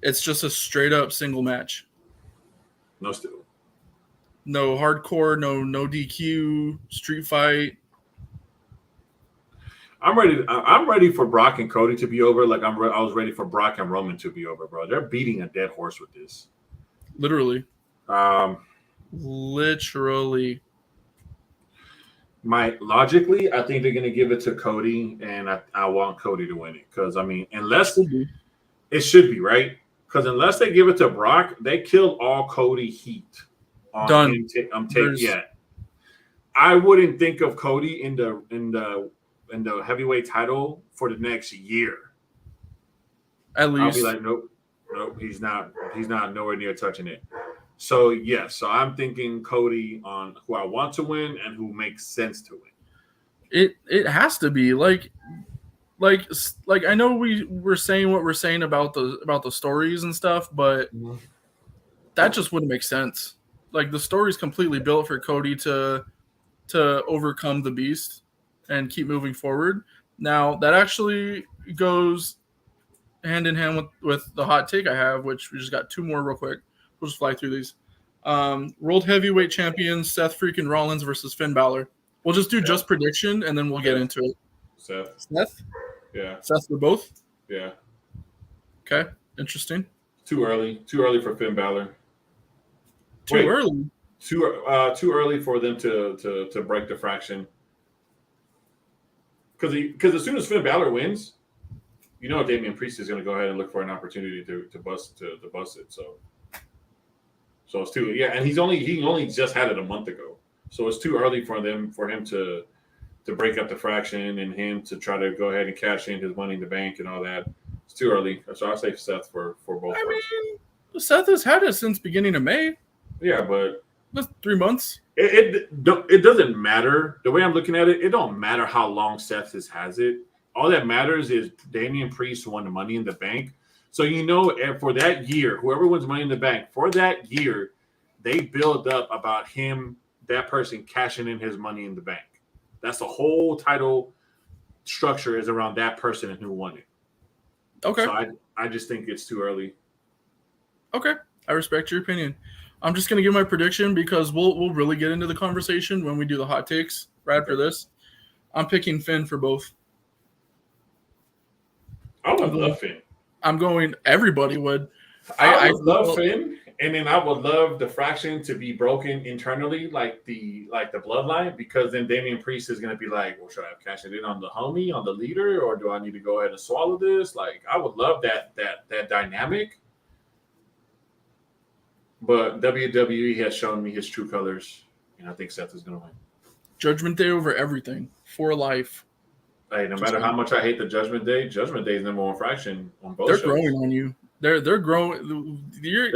It's just a straight up single match. No hardcore, no DQ, street fight. I'm ready for Brock and Cody to be over. Like I was ready for Brock and Roman to be over, bro. They're beating a dead horse with this. Literally. Literally. Logically, I think they're gonna give it to Cody, and I want Cody to win it because I mean, unless it should be right. Because unless they give it to Brock, they killed all Cody heat. Done. I wouldn't think of Cody in the heavyweight title for the next year. At least I'll be like, nope, he's not nowhere near touching it. So yes, so I'm thinking Cody on who I want to win and who makes sense to win. It has to be like I know we're saying what we're saying about the stories and stuff, but that just wouldn't make sense. Like the story's completely built for Cody to overcome the beast and keep moving forward. Now that actually goes hand in hand with the hot take I have, which we just got two more real quick. We'll just fly through these. World Heavyweight Champion Seth freaking Rollins versus Finn Balor. We'll just do just prediction and then we'll get into it. Seth? Yeah. Seth for both? Yeah. Okay. Interesting. Too early for Finn Balor. Too early? Too early for them to break the fraction. Because as soon as Finn Balor wins, you know Damian Priest is going to go ahead and look for an opportunity to bust it. So it's too and he only just had it a month ago. So it's too early for him to break up the fraction and him to try to go ahead and cash in his Money in the Bank and all that. It's too early. So I'll say Seth for both. I mean, Seth has had it since beginning of May. Yeah, but that's 3 months. It doesn't matter. The way I'm looking at it, it don't matter how long Seth has it. All that matters is Damian Priest won the Money in the Bank. So for that year, whoever wins Money in the Bank, for that year, they build up about him, that person cashing in his Money in the Bank. That's the whole title structure is around that person and who won it. Okay. So I just think it's too early. Okay. I respect your opinion. I'm just going to give my prediction because we'll really get into the conversation when we do the hot takes right after this. I'm picking Finn for both. I would love Finn. I'm going. Everybody would. I would love Finn, and then I would love the faction to be broken internally, like the bloodline, because then Damian Priest is going to be like, well, should I cash it in on the homie, on the leader, or do I need to go ahead and swallow this? Like, I would love that dynamic. But WWE has shown me his true colors, and I think Seth is going to win. Judgment Day over everything for life. Hey, no matter how much I hate the Judgment Day is number one fraction on both They're shows. growing on you. They're growing. They're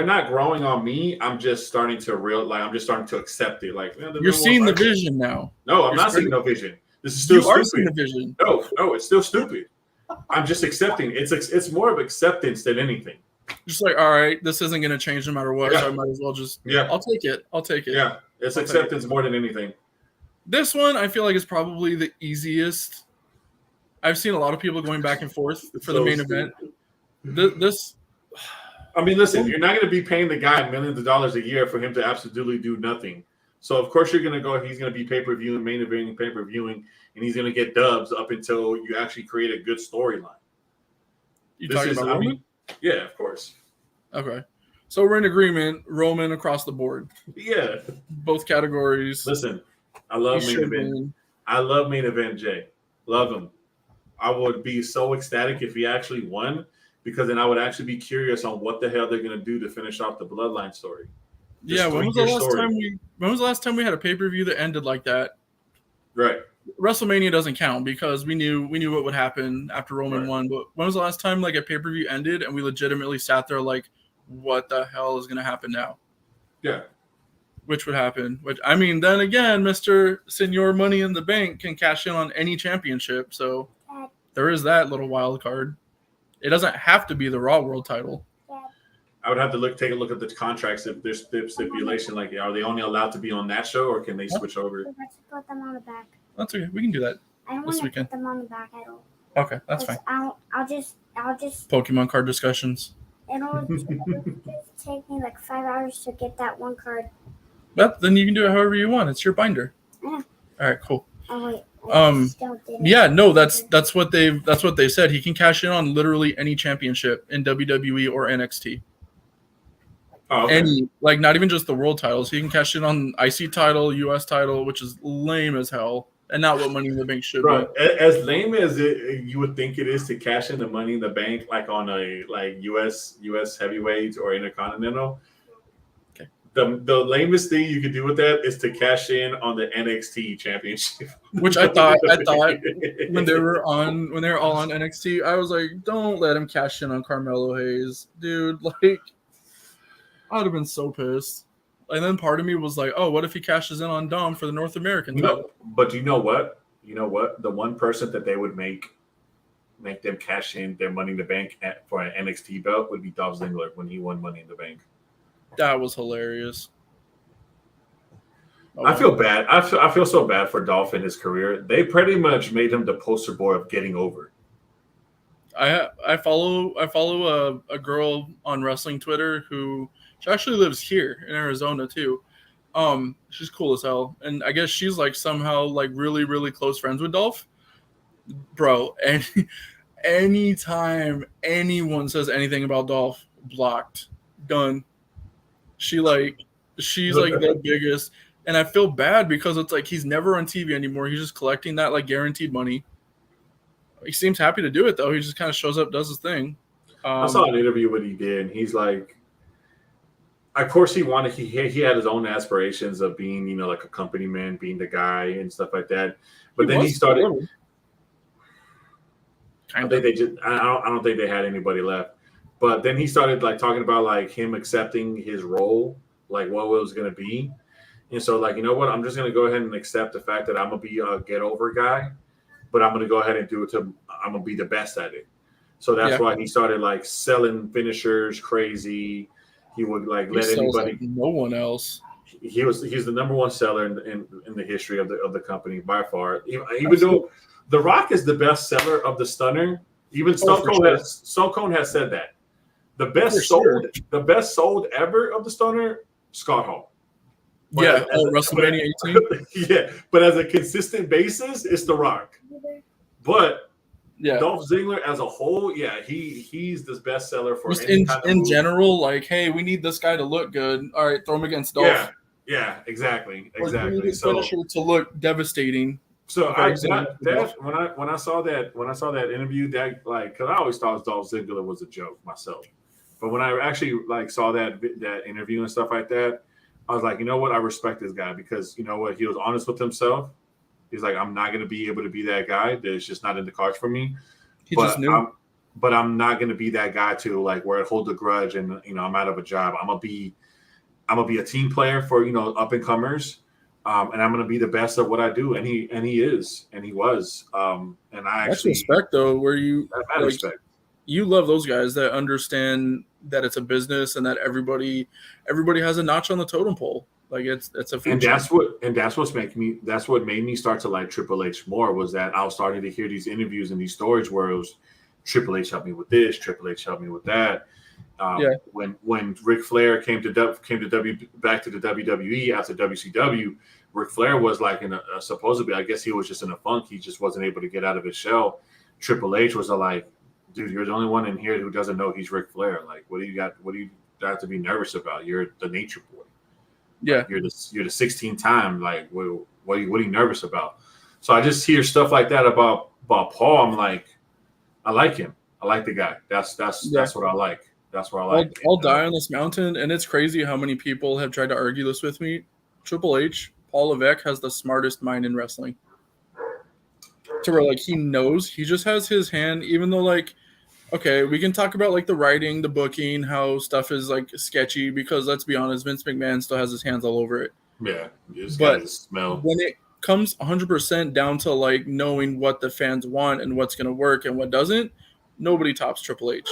not growing on me. I'm just starting to I'm just starting to accept it. Like, you're seeing the vision now. No, I'm not seeing no vision. This is still stupid. You are seeing the vision. No, it's still stupid. I'm just accepting. It's more of acceptance than anything. Just like, all right, this isn't going to change no matter what, so I might as well just. Yeah, I'll take it. Yeah, it's acceptance more than anything. This one, I feel like, is probably the easiest. I've seen a lot of people going back and forth for the main event. This, I mean, listen, you're not going to be paying the guy millions of dollars a year for him to absolutely do nothing. So, of course, you're going to go. He's going to be pay-per-viewing, main eventing, pay-per-viewing, and he's going to get dubs up until you actually create a good storyline. You talking about Roman? Yeah, of course. Okay. So we're in agreement, Roman across the board. Yeah. Both categories. Listen, I love main event. I love main event Jay. Love him. I would be so ecstatic if he actually won, because then I would actually be curious on what the hell they're going to do to finish off the Bloodline story. Yeah, when was the last time we had a pay-per-view that ended like that? Right. WrestleMania doesn't count because we knew what would happen after Roman won. But when was the last time like a pay-per-view ended and we legitimately sat there like, what the hell is going to happen now? Yeah. Which would happen. Which, I mean, then again, Mr. Senor Money in the Bank can cash in on any championship. So there is that little wild card. It doesn't have to be the Raw World title. I would have to take a look at the contracts if there's stipulation. Like, are they only allowed to be on that show, or can they switch over? Let's put them on the back. That's okay. We can do that. I don't want to put them on the back at all. Okay, that's fine. I'll just Pokemon card discussions. It'll just take me like 5 hours to get that one card. But then you can do it however you want. It's your binder. Yeah. All right, cool. Oh wait. Yeah, no, that's what they said. He can cash in on literally any championship in WWE or NXT. Oh, okay. Any, like, not even just the world titles. He can cash in on IC title, US title, which is lame as hell, and not what Money in the Bank should be. As lame as you would think it is to cash in the Money in the Bank, like on a US heavyweights or Intercontinental. Okay. The lamest thing you could do with that is to cash in on the NXT championship. Which I thought when they were all on NXT, I was like, don't let him cash in on Carmelo Hayes, dude. Like, I would have been so pissed. And then part of me was like, oh, what if he cashes in on Dom for the North American title? No, but you know what? The one person that they would make them cash in their Money in the Bank for an NXT belt would be Dolph Ziggler when he won Money in the Bank. That was hilarious. Oh, I feel bad. I feel so bad for Dolph in his career. They pretty much made him the poster boy of getting over. I follow a girl on wrestling Twitter who she actually lives here in Arizona too. She's cool as hell, and I guess she's like somehow like really really close friends with Dolph, bro. And anytime anyone says anything about Dolph, blocked, done. She's like the biggest, and I feel bad because it's like he's never on TV anymore. He's just collecting that like guaranteed money. He seems happy to do it though. He just kind of shows up, does his thing. I saw an interview what he did, and he's like, of course he had his own aspirations of being, like a company man, being the guy and stuff like that. But then he started. I don't think they had anybody left. But then he started like talking about like him accepting his role, like what it was going to be. And so like, you know what? I'm just going to go ahead and accept the fact that I'm going to be a get over guy, but I'm going to go ahead and do it I'm going to be the best at it. So that's why he started like selling finishers crazy. He would like let anybody. Like no one else. he's the number one seller in the history of the company by far. Even though The Rock is the best seller of the Stunner, even Stone Cold has said that the best sold ever of the Stunner, Scott Hall. But WrestleMania 18. Yeah, but as a consistent basis, it's The Rock. But Dolph Ziggler as a whole, he's the best seller for just any kind of in general. Like, hey, we need this guy to look good. All right, throw him against Dolph. Yeah, exactly. We need this finisher to look devastating. So when I saw that interview, that because I always thought Dolph Ziggler was a joke myself, but when I actually saw that interview and stuff like that, I was like, you know what, I respect this guy because you know what, he was honest with himself. He's like, I'm not going to be able to be that guy. It's just not in the cards for me. He just knew. But I'm not going to be that guy to where I hold a grudge and I'm out of a job. I'm gonna be a team player for up and comers. And I'm going to be the best at what I do, and he is, and he was. And I that's respect, though. Where you respect. You love those guys that understand that it's a business and that everybody has a notch on the totem pole. Like it's a future. And that's what made me start to like Triple H more was that I was starting to hear these interviews and these stories where it was Triple H helped me with this, Triple H helped me with that. When Ric Flair came to back to the WWE after WCW, Ric Flair was like supposedly, I guess he was just in a funk. He just wasn't able to get out of his shell. Triple H was like, dude, you're the only one in here who doesn't know he's Ric Flair. Like, what do you have to be nervous about? You're the Nature Boy. Yeah, like, you're the 16th time. Like, what are you nervous about? So I just hear stuff like that about Paul. I'm like, I like him. I like the guy. That's what I like. That's what I like. I'll die on this mountain, and it's crazy how many people have tried to argue this with me. Triple H, Paul Levesque has the smartest mind in wrestling. To where he knows, he just has his hand, even though okay, we can talk about the writing, the booking, how stuff is sketchy because let's be honest, Vince McMahon still has his hands all over it. Yeah, but smell. When it comes 100% down to knowing what the fans want and what's going to work and what doesn't, nobody tops Triple H.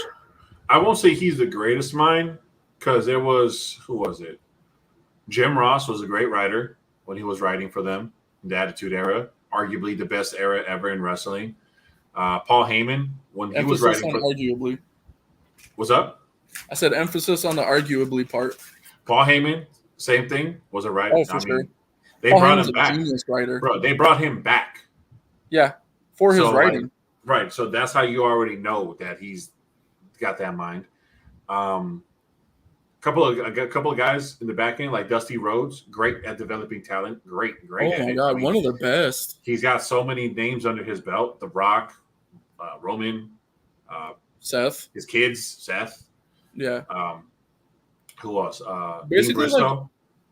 I won't say he's the greatest mind because who was it? Jim Ross was a great writer when he was writing for them in the Attitude Era, arguably the best era ever in wrestling. Paul Heyman, when he was writing for arguably. What's up? I said emphasis on the arguably part. Paul Heyman, same thing, was a writer. Oh, for sure. They brought him back. Genius writer. Bro, they brought him back. Yeah, for his writing. Right, so that's how you already know that he's got that mind. A couple of guys in the back end like Dusty Rhodes, great at developing talent. Great. Oh my God, one of the best. He's got so many names under his belt. The Rock, Roman, Seth, his kids, Seth. Yeah. Who else? Basically,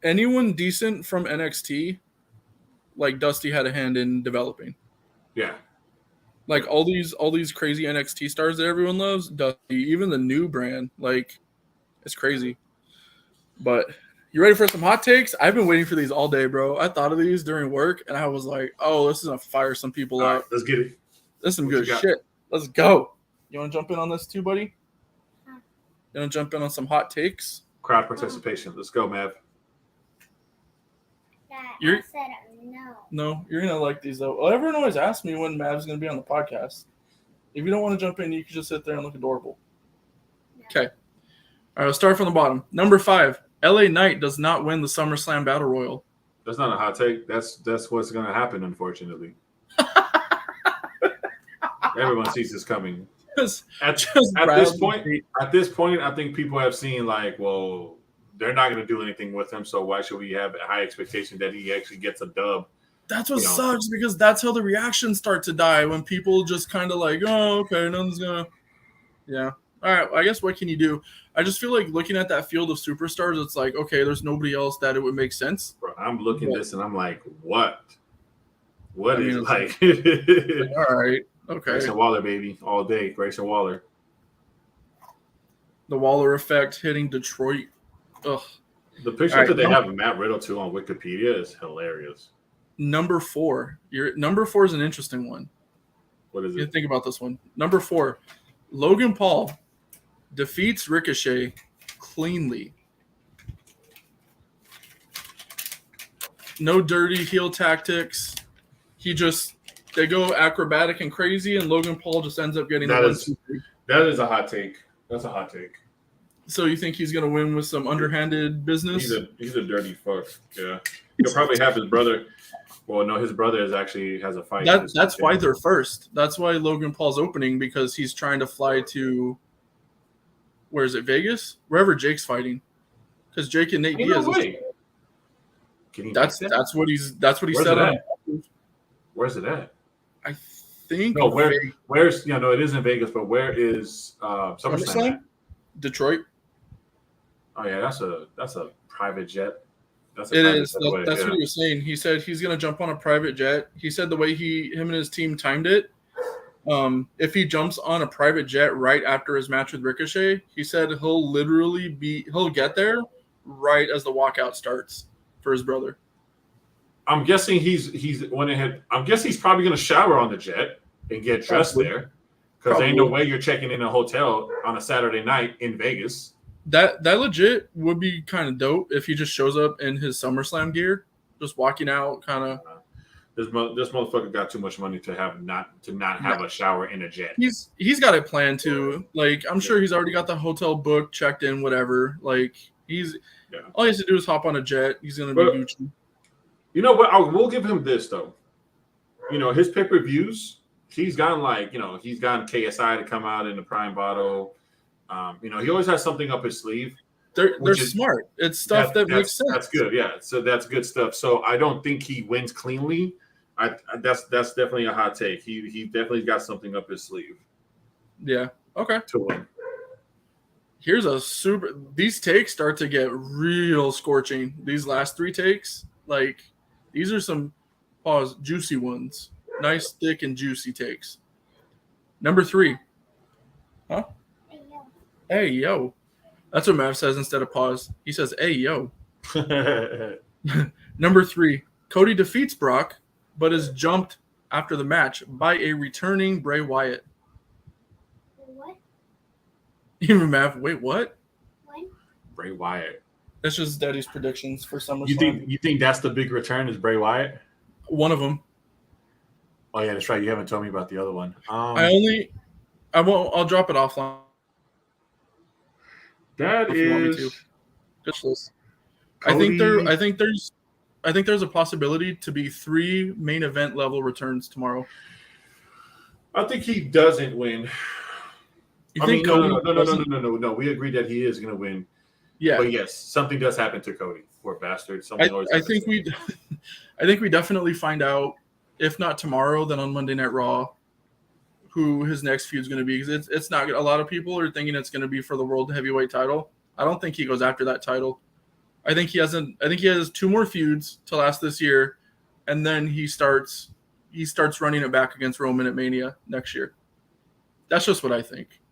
anyone decent from NXT, Dusty had a hand in developing. Yeah. All these crazy NXT stars that everyone loves, Dusty, even the new brand, it's crazy. But you ready for some hot takes? I've been waiting for these all day, bro. I thought of these during work, and I was like, oh, this is going to fire some people up. Right, let's get it. This is some good shit. Let's go. You want to jump in on this too, buddy? You want to jump in on some hot takes? Crowd participation. Let's go, Mav. I said no. No, you're going to like these, though. Well, everyone always asks me when Mav's going to be on the podcast. If you don't want to jump in, you can just sit there and look adorable. Okay. All right, let's start from the bottom. Number 5, LA Knight does not win the SummerSlam Battle Royal. That's not a hot take. That's what's going to happen, unfortunately. Everyone sees this coming. At this point, I think people have seen well, they're not going to do anything with him, so why should we have a high expectation that he actually gets a dub? That's what sucks because that's how the reactions start to die when people just kind of oh, okay, nothing's going to – yeah. All right, I guess what can you do? I just feel like looking at that field of superstars, it's okay, there's nobody else that it would make sense. Bro, I'm looking at this and I'm like, what? What I is mean, all right, okay. Grayson Waller, baby, all day. Grayson Waller. The Waller effect hitting Detroit. Ugh. The picture that they have of Matt Riddle too on Wikipedia is hilarious. Number 4. Number 4 is an interesting one. What is it? You think about this one. Number 4. Logan Paul defeats Ricochet cleanly. No dirty heel tactics. They go acrobatic and crazy, and Logan Paul just ends up getting that the is 1-2-3. that is a hot take. That's a hot take. So you think he's gonna win with some underhanded business? He's a dirty fuck. Yeah, he'll probably have his brother. Well, no, his brother has a fight. That's why they're first. That's why Logan Paul's opening, because he's trying to fly to, where is it, Vegas? Wherever Jake's fighting, because Jake and Nate Diaz. That's what he said on. Where's it at? I think. No, where's no, it is in Vegas, but where is SummerSlam at? Detroit. Oh yeah, that's a private jet. That's what he was saying. He said he's gonna jump on a private jet. He said the way him and his team timed it, if he jumps on a private jet right after his match with Ricochet, he said he'll get there right as the walkout starts for his brother. I'm guessing I'm guessing he's probably gonna shower on the jet and get dressed there, because ain't no way you're checking in a hotel on a Saturday night in Vegas. That legit would be kind of dope if he just shows up in his SummerSlam gear, just walking out, kind of. This motherfucker got too much money to not have a shower in a jet. He's got it planned too. Like, I'm sure he's already got the hotel booked, checked in, whatever. Like, all he has to do is hop on a jet. He's gonna be Gucci. You know what? I will give him this though. His pay-per-views, he's gotten KSI to come out in the Prime bottle. He always has something up his sleeve. They're smart. It's stuff that makes sense. That's good, yeah. So that's good stuff. So I don't think he wins cleanly. That's definitely a hot take. He definitely got something up his sleeve. Yeah. Okay. To win. Here's these takes start to get real scorching. These last 3 takes, like, these are some juicy ones. Nice, thick, and juicy takes. Number 3. Huh? Hey, yo. That's what Mav says instead of pause. He says, hey, yo. Number 3. Cody defeats Brock, but is jumped after the match by a returning Bray Wyatt. What? Even Mav, wait, what? What? Bray Wyatt. That's just Daddy's predictions for SummerSlam. You think that's the big return is Bray Wyatt? One of them. Oh yeah, that's right. You haven't told me about the other one. I'll drop it offline. That is. I think there's a possibility to be 3 main event level returns tomorrow. I think he doesn't win. You think Cody? No. We agreed that he is going to win. Yeah, but yes, something does happen to Cody. Poor bastard. I think we definitely find out, if not tomorrow, then on Monday Night Raw, who his next feud is going to be. Because it's not. A lot of people are thinking it's going to be for the World Heavyweight title. I don't think he goes after that title. I think he has 2 more feuds to last this year, and then he starts running it back against Roman at Mania next year. That's just what I think.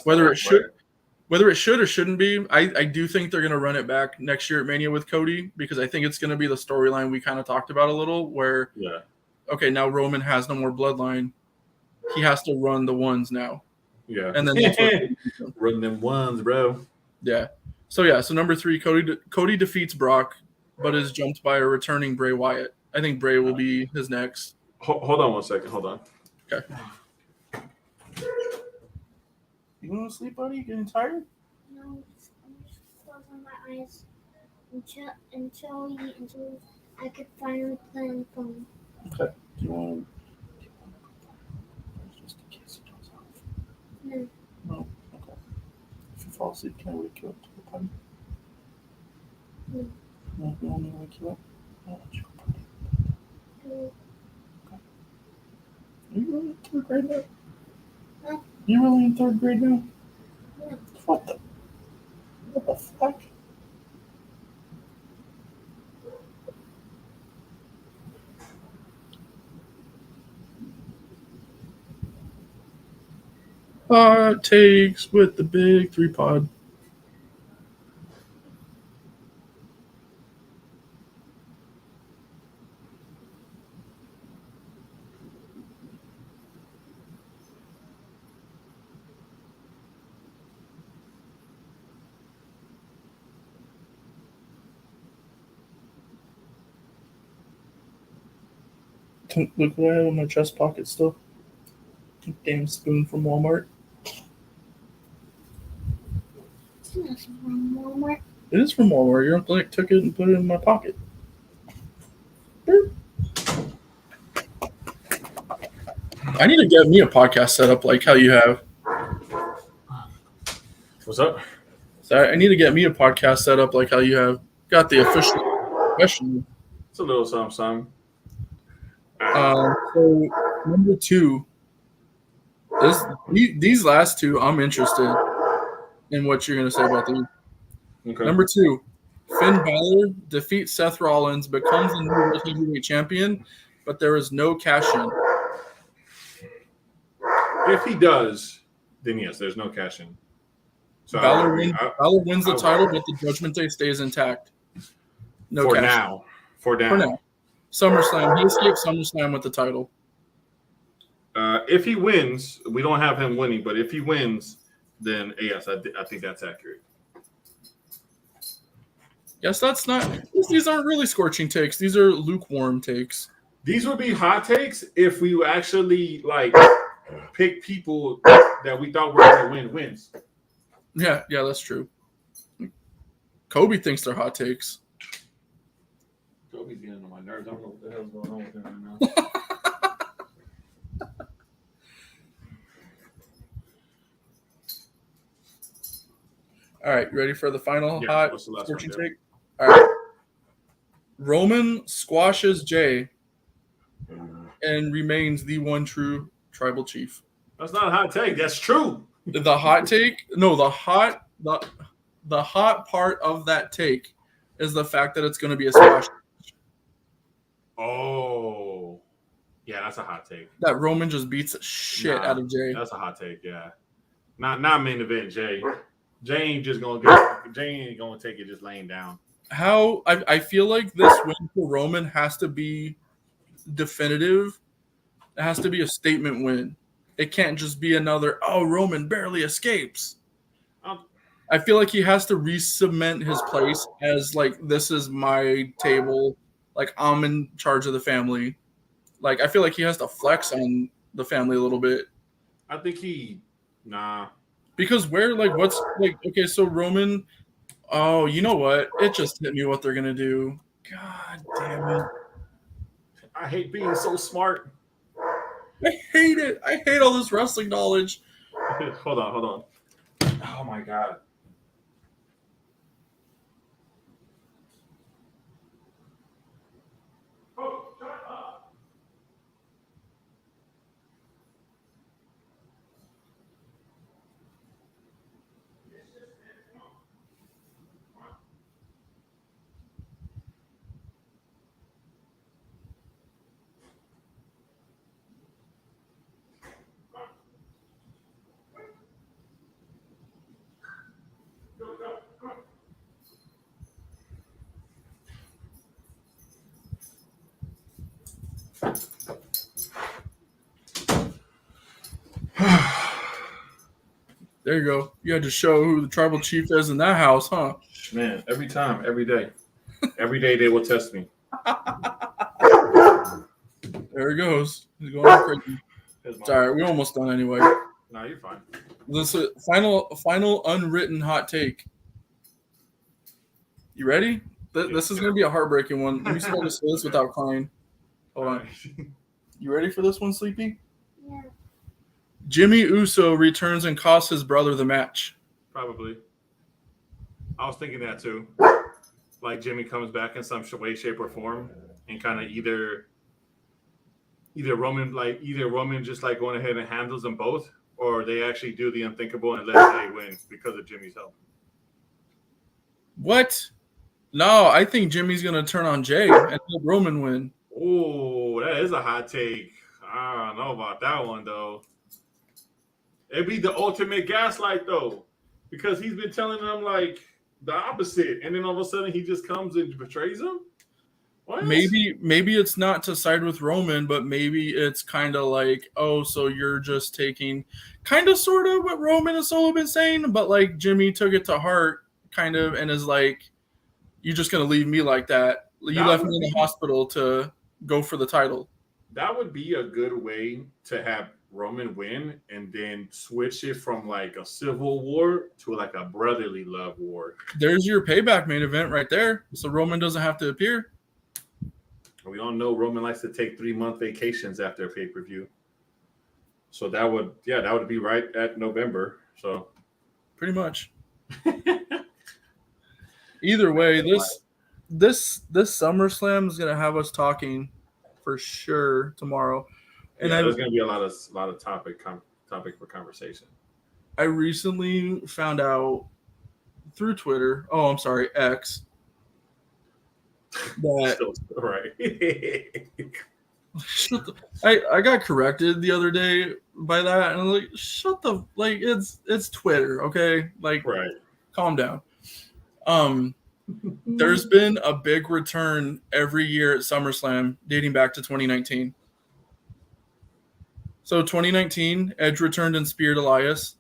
Whether it should or shouldn't be, I do think they're going to run it back next year at Mania with Cody, because I think it's going to be the storyline we kind of talked about a little, where okay, now Roman has no more bloodline. He has to run the ones now. Yeah. And then that's what run them ones, bro. Yeah. So number 3, Cody defeats Brock, but is jumped by a returning Bray Wyatt. I think Bray will be his next. Hold on one second. Hold on. Okay. You going to sleep, buddy? You getting tired? No, I'm just closing my eyes until I could finally play on the phone. Okay. Do you want just in case it goes off? No. No? Okay. If you fall asleep, can I wake you up to go party? No. No, you want me to wake you up? I'll let you go party. No. Okay. Are you really in 3rd grade now? Huh? You really in 3rd grade now? No. What the fuck? Hot takes with the big 3 pod. Look what I have in my chest pocket still. Damn spoon from Walmart. It's not from Walmart. It is from Walmart. Your uncle took it and put it in my pocket. I need to get me a podcast set up like how you have. What's up? So I need to get me a podcast set up like how you have. Got the official question. It's a little something. So number 2. These last two, I'm interested in what you're gonna say about these. Okay. Number 2, Finn Balor defeats Seth Rollins, becomes the new World Heavyweight Champion, but there is no cash-in. If he does, then yes, there's no cash-in. So Balor wins the title, but the Judgment Day stays intact. No for cash. now. For now. For now. SummerSlam. He escaped SummerSlam with the title. If he wins, we don't have him winning, but if he wins, then yes, I think that's accurate. Yes, that's not. These aren't really scorching takes. These are lukewarm takes. These would be hot takes if we actually pick people that we thought were going to win wins. Yeah, that's true. Kobe thinks they're hot takes. Kobe's getting on my nerves. I don't know what the hell's going on with him right now. All right, ready for the final hot scorching one, take? All right. Roman squashes Jay and remains the one true tribal chief. That's not a hot take. That's true. The hot take? No, the hot part of that take is the fact that it's going to be a squash. Oh. Yeah, that's a hot take. That Roman just beats the shit out of Jay. That's a hot take, yeah. Not main event, Jay. Jay ain't gonna take it just laying down. How I feel like this win for Roman has to be definitive. It has to be a statement win. It can't just be another, Roman barely escapes. I feel like he has to re-cement his place as, this is my table. I'm in charge of the family. I feel like he has to flex on the family a little bit. I think nah. Because okay, so Roman, you know what? It just hit me what they're going to do. God damn it. I hate being so smart. I hate it. I hate all this wrestling knowledge. Hold on. Oh, my God. Oh, shut up. There you go. You had to show who the tribal chief is in that house, huh? Man, every time, every day. Every day they will test me. There he goes. He's going crazy. It's all right. We're almost done anyway. No, you're fine. This is final unwritten hot take. You ready? This is going to be a heartbreaking one. Let me see if I can say this without crying. Hold on. You ready for this one, Sleepy? Yeah. Jimmy Uso returns and costs his brother the match. Probably. I was thinking that too. Jimmy comes back in some way, shape, or form, and kind of either Roman just going ahead and handles them both, or they actually do the unthinkable and let Jay win because of Jimmy's help. What? No, I think Jimmy's gonna turn on Jay and let Roman win. Oh, that is a hot take. I don't know about that one though. It'd be the ultimate gaslight though, because he's been telling them the opposite, and then all of a sudden he just comes and betrays him. What? Maybe it's not to side with Roman, but maybe it's kind of so you're just taking kind of sort of what Roman and Solo been saying, but Jimmy took it to heart kind of and is you're just gonna leave me like that. You left me in the hospital to go for the title. That would be a good way to have Roman win and then switch it from like a civil war to like a brotherly love war. There's your payback main event right there. So Roman doesn't have to appear. We all know Roman likes to take 3-month vacations after a pay-per-view. So that would be right at November. So pretty much. Either way, this SummerSlam is gonna have us talking for sure tomorrow. And there's gonna be a lot of topic for conversation. I recently found out through Twitter. Oh, I'm sorry, X. That right. I got corrected the other day by that, and I'm like, it's Twitter, okay? Like, right. Calm down. There's been a big return every year at SummerSlam dating back to 2019. So 2019, Edge returned and speared Elias.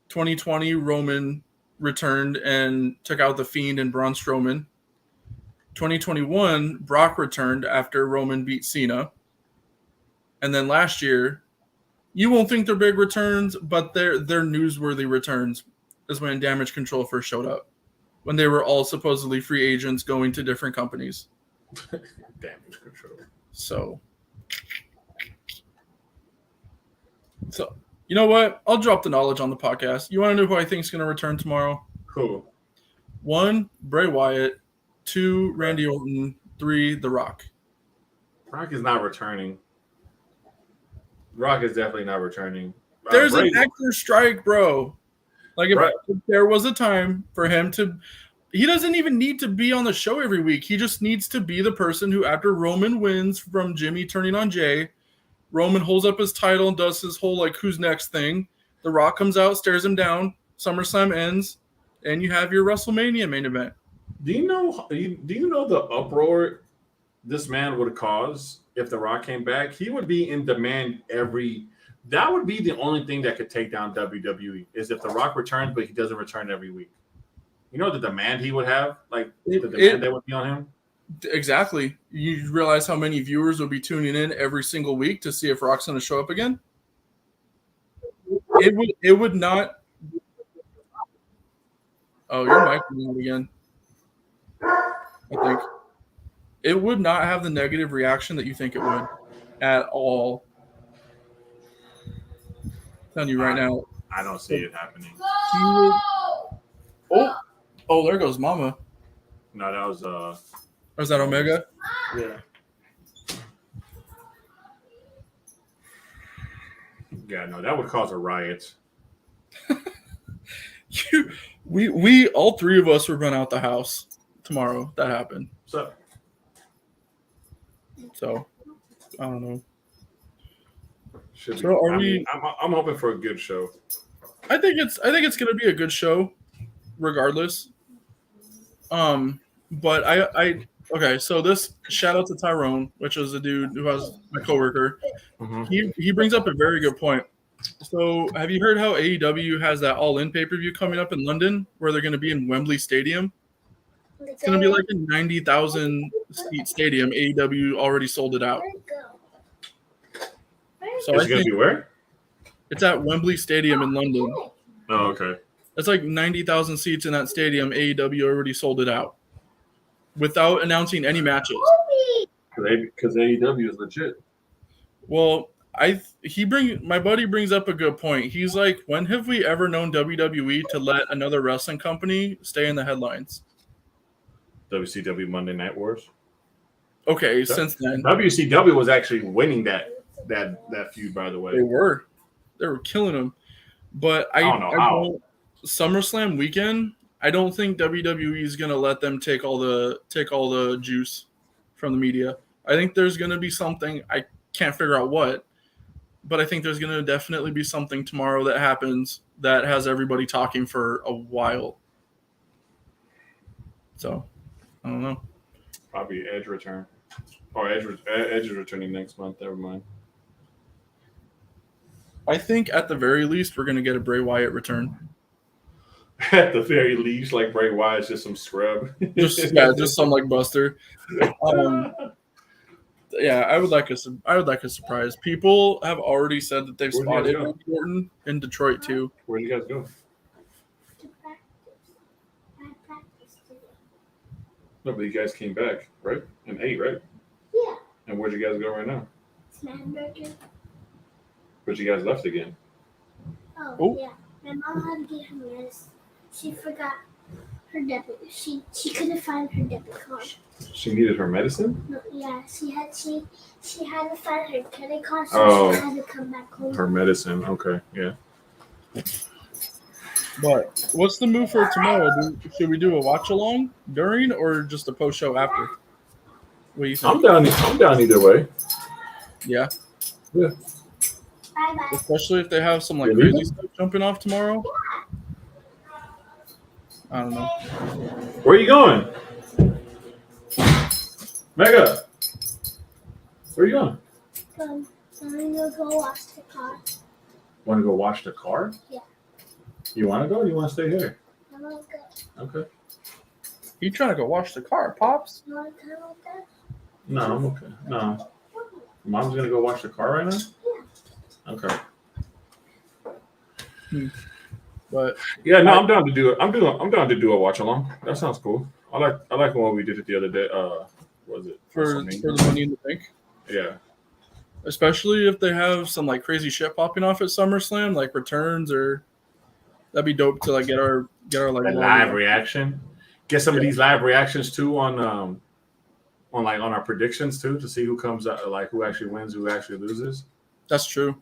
2020, Roman returned and took out The Fiend and Braun Strowman. 2021, Brock returned after Roman beat Cena. And then last year, you won't think they're big returns, but they're newsworthy returns, is when Damage Control first showed up, when they were all supposedly free agents going to different companies. Damage Control. So, you know what? I'll drop the knowledge on the podcast. You want to know who I think is going to return tomorrow? Who? 1, Bray Wyatt. 2, Randy Orton. 3, The Rock. Rock is not returning. Rock is definitely not returning. There's an actor strike, bro. Like, if there was a time for him to... He doesn't even need to be on the show every week. He just needs to be the person who, after Roman wins from Jimmy turning on Jay, Roman holds up his title and does his whole, like, who's next thing. The Rock comes out, stares him down. SummerSlam ends, and you have your WrestleMania main event. Do you know the uproar this man would cause if The Rock came back? He would be in demand that would be the only thing that could take down WWE, is if The Rock returns, but he doesn't return every week. You know the demand he would have? Like, the demand that would be on him? Exactly. You realize how many viewers would be tuning in every single week to see if Rock's going to show up again? It would not... Oh, your mic went out again. I think it would not have the negative reaction that you think it would at all. I'm telling you right now. I don't see it happening. Oh, there goes Mama. No, that was Or is that Omega? Yeah. Yeah, no, that would cause a riot. We all three of us would run out the house tomorrow. That happened. So I don't know. I'm hoping for a good show. I think it's gonna be a good show, regardless. But okay. So this, shout out to Tyrone, which is a dude who has my coworker. Mm-hmm. He brings up a very good point. So have you heard how AEW has that All-In pay-per-view coming up in London, where they're going to be in Wembley Stadium? It's going to be like a 90,000 seat stadium. AEW already sold it out. So it's going to be where? It's at Wembley Stadium in London. Oh, okay. It's like 90,000 seats in that stadium. AEW already sold it out without announcing any matches. Because AEW is legit. Well, my buddy brings up a good point. He's like, when have we ever known WWE to let another wrestling company stay in the headlines? WCW Monday Night Wars. Okay, since then WCW was actually winning that feud. By the way, they were killing them. But I don't know how. SummerSlam weekend, I don't think WWE is gonna let them take all the juice from the media. I think there's gonna be something. I can't figure out what. But I think there's going to definitely be something tomorrow that happens that has everybody talking for a while. So, I don't know. Probably Edge return. Or Edge is returning next month. Never mind. I think at the very least, we're going to get a Bray Wyatt return. At the very least, like Bray Wyatt's just some scrub. just some like Buster. Yeah, I would like a surprise. People have already said that they've Where'd you guys spotted go? Randy Orton in Detroit too. Where do you guys go? To practice. I practiced today. No, but you guys came back, right? And ate, right? Yeah. And where'd you guys go right now? Hamburger. But you guys left again. Oh. Yeah. My mom had to get her medicine. She forgot her debit. She couldn't find her debit card. She needed her medicine? No, yeah, she had to find her credit card, so she had to come back home. Her medicine. Okay, yeah. But what's the move for tomorrow? Should we do a watch along during or just a post show after? What do you think? I'm down either way. Yeah. Bye bye. Especially if they have some like You crazy leaving? stuff jumping off tomorrow. I don't know. Where are you going? Mega. Where are you going? I'm gonna go wash the car. Want to go wash the car? Yeah. You want to go or you want to stay here? I'm gonna go. Okay. You trying to go wash the car, Pops? You wanna come with us? No, I'm okay. No. Mom's going to go wash the car right now? Yeah. Okay. But Yeah, no, I'm down to do it. I'm down to do a watch along. That sounds cool. I like what we did it the other day. What was it? for the Money in the Bank, Yeah. especially if they have some like crazy shit popping off at SummerSlam, like returns or that'd be dope to like get our like A live reaction. Get some of these live reactions too on our predictions too, to see who comes out, like who actually wins, who actually loses. That's true.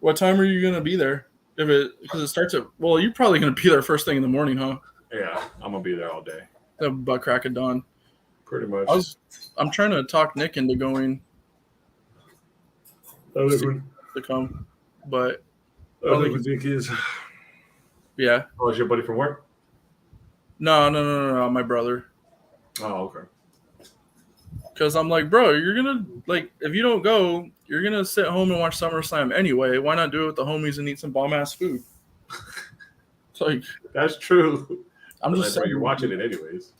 What time are you gonna be there? Because it starts at you're probably gonna be there first thing in the morning, huh? Yeah, I'm gonna be there all day. The butt crack of dawn. Pretty much. I'm trying to talk Nick into going to come, but is. yeah. Oh, is your buddy from work? No, my brother. Oh, okay. Because I'm like, bro, you're gonna like if you don't go, you're gonna sit home and watch SummerSlam anyway. Why not do it with the homies and eat some bomb ass food? It's like That's true. I'm just saying, you're watching it anyways.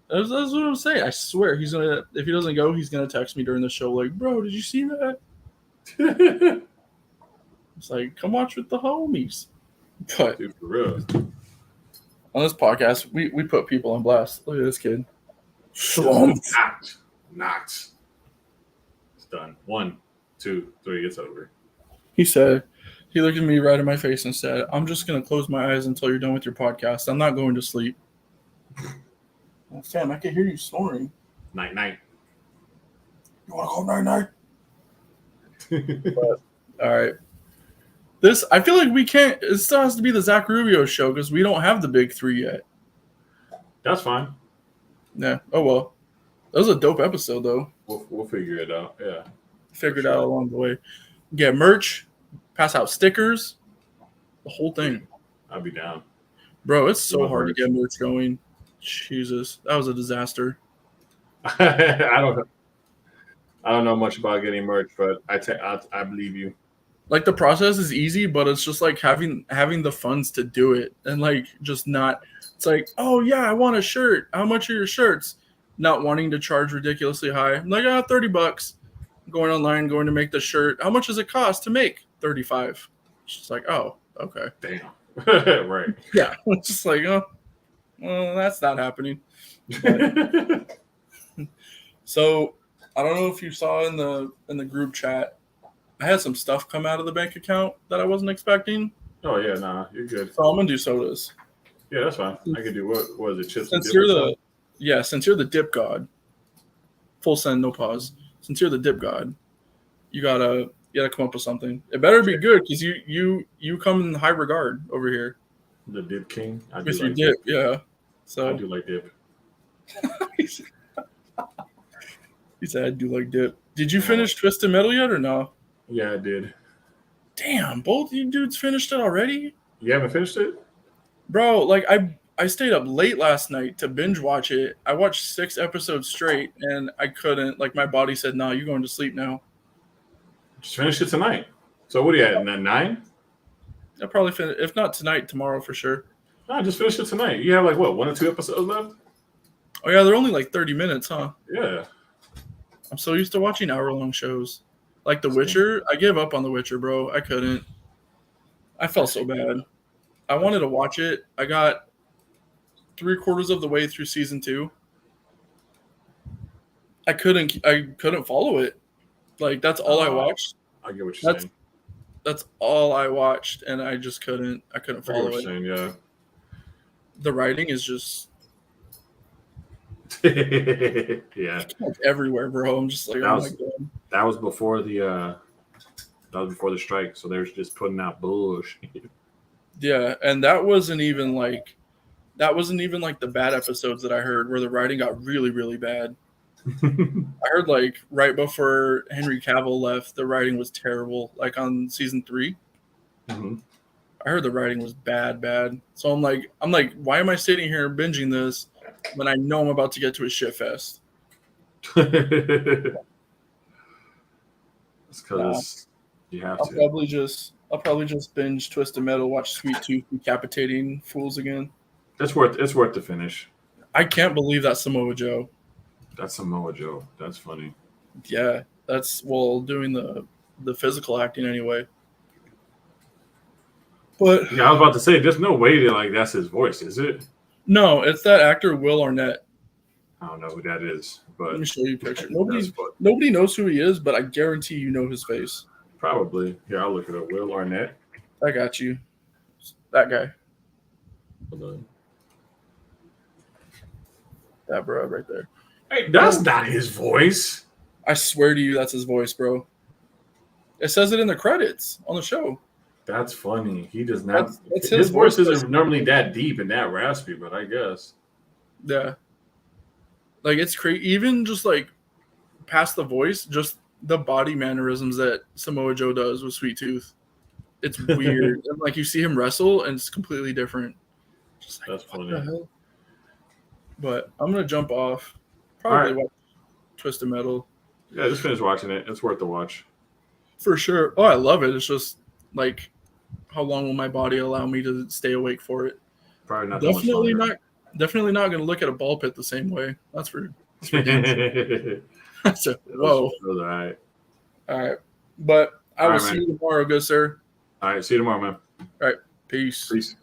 That's what I'm saying. I swear he's gonna. If he doesn't go, he's gonna text me during the show like, bro, did you see that? It's like, come watch with the homies. But Dude, for real. on this podcast, we put people on blast. Look at this kid. Knocked. It's done. 1, 2, 3. It's over. He looked at me right in my face and said, I'm just going to close my eyes until you're done with your podcast. I'm not going to sleep. Oh, Sam, I can hear you snoring. Night. You want to go night-night? All right. I feel like we can't, it still has to be the Zach Rubio show because we don't have the big three yet. That's fine. Yeah. Oh, well. That was a dope episode, though. We'll figure it out. Yeah. Figured out along the way. Get merch, pass out stickers, the whole thing. I'll be down. Bro, it's so hard to get merch going. Jesus, that was a disaster. I don't know much about getting merch, but I believe you. Like the process is easy, but it's just like having the funds to do it and like just not. It's like, oh yeah, I want a shirt. How much are your shirts? Not wanting to charge ridiculously high. I'm like, $30. Going online, going to make the shirt. How much does it cost to make? $35. She's like, oh, okay. Damn. Right. Yeah. It's just like, oh, well, that's not happening. So I don't know if you saw in the group chat, I had some stuff come out of the bank account that I wasn't expecting. Oh yeah, nah, you're good. So I'm gonna do sodas. Yeah, that's fine. I can do what is it? Chips and Since dip you're or the something? since you're the dip god, full send, no pause. Since you're the dip god, you gotta come up with something. It better be good because you come in high regard over here. The dip king. I do With your like dip, yeah. So I do like dip. He said I do like dip. Did you finish Twisted Metal yet or no? Yeah, I did. Damn, both you dudes finished it already? You haven't finished it? Bro, like I stayed up late last night to binge watch it. I watched 6 episodes straight and I couldn't. Like my body said, "No, you're going to sleep now." Just finish it tonight. So what are you at? 9? I'll probably finish, if not tonight, tomorrow for sure. No, just finish it tonight. You have like what, 1 or 2 episodes left? Oh yeah, they're only like 30 minutes, huh? Yeah. I'm so used to watching hour-long shows. Like The Witcher, I gave up on The Witcher, bro. I couldn't. I felt so bad. I wanted to watch it. I got 3/4 of the way through season 2. I couldn't follow it. Like, that's all I watched. I get what you're saying. That's all I watched, and I just couldn't. I couldn't follow it. Saying, yeah. The writing is just yeah. it's everywhere, bro. I'm just like, oh my god. That was before the strike, so they were just putting out bullshit. Yeah, and that wasn't even like the bad episodes that I heard where the writing got really, really bad. I heard like right before Henry Cavill left, the writing was terrible. Like on season 3, mm-hmm. I heard the writing was bad. So I'm like, why am I sitting here binging this when I know I'm about to get to a shit fest? It's because you have to. I'll probably just binge Twisted Metal, watch Sweet Tooth decapitating fools again. It's worth the finish. I can't believe that Samoa Joe. That's Samoa Joe. That's funny. Yeah, that's doing the physical acting anyway. But yeah, I was about to say, there's no way that that's his voice, is it? No, it's that actor Will Arnett. I don't know who that is, but let me show you a picture. Nobody knows who he is, but I guarantee you know his face. Probably. Yeah, I'll look it up. Will Arnett. I got you. That guy. Hold on. That bro right there. Hey, that's not his voice. I swear to you, that's his voice, bro. It says it in the credits on the show. That's funny. He does not. That's his voice isn't normally that deep and that raspy, but I guess. Yeah. Like, it's crazy. Even just like past the voice, just the body mannerisms that Samoa Joe does with Sweet Tooth. It's weird. And like you see him wrestle and it's completely different. Just like, that's funny. What the hell? But I'm gonna jump off. Probably watch Twisted Metal. Yeah, just finish watching it. It's worth the watch. For sure. Oh, I love it. It's just like, how long will my body allow me to stay awake for it? Probably not. Definitely not going to look at a ball pit the same way. That's for so, whoa. All right. All right. But I will see you tomorrow, good sir. All right. See you tomorrow, man. All right. Peace.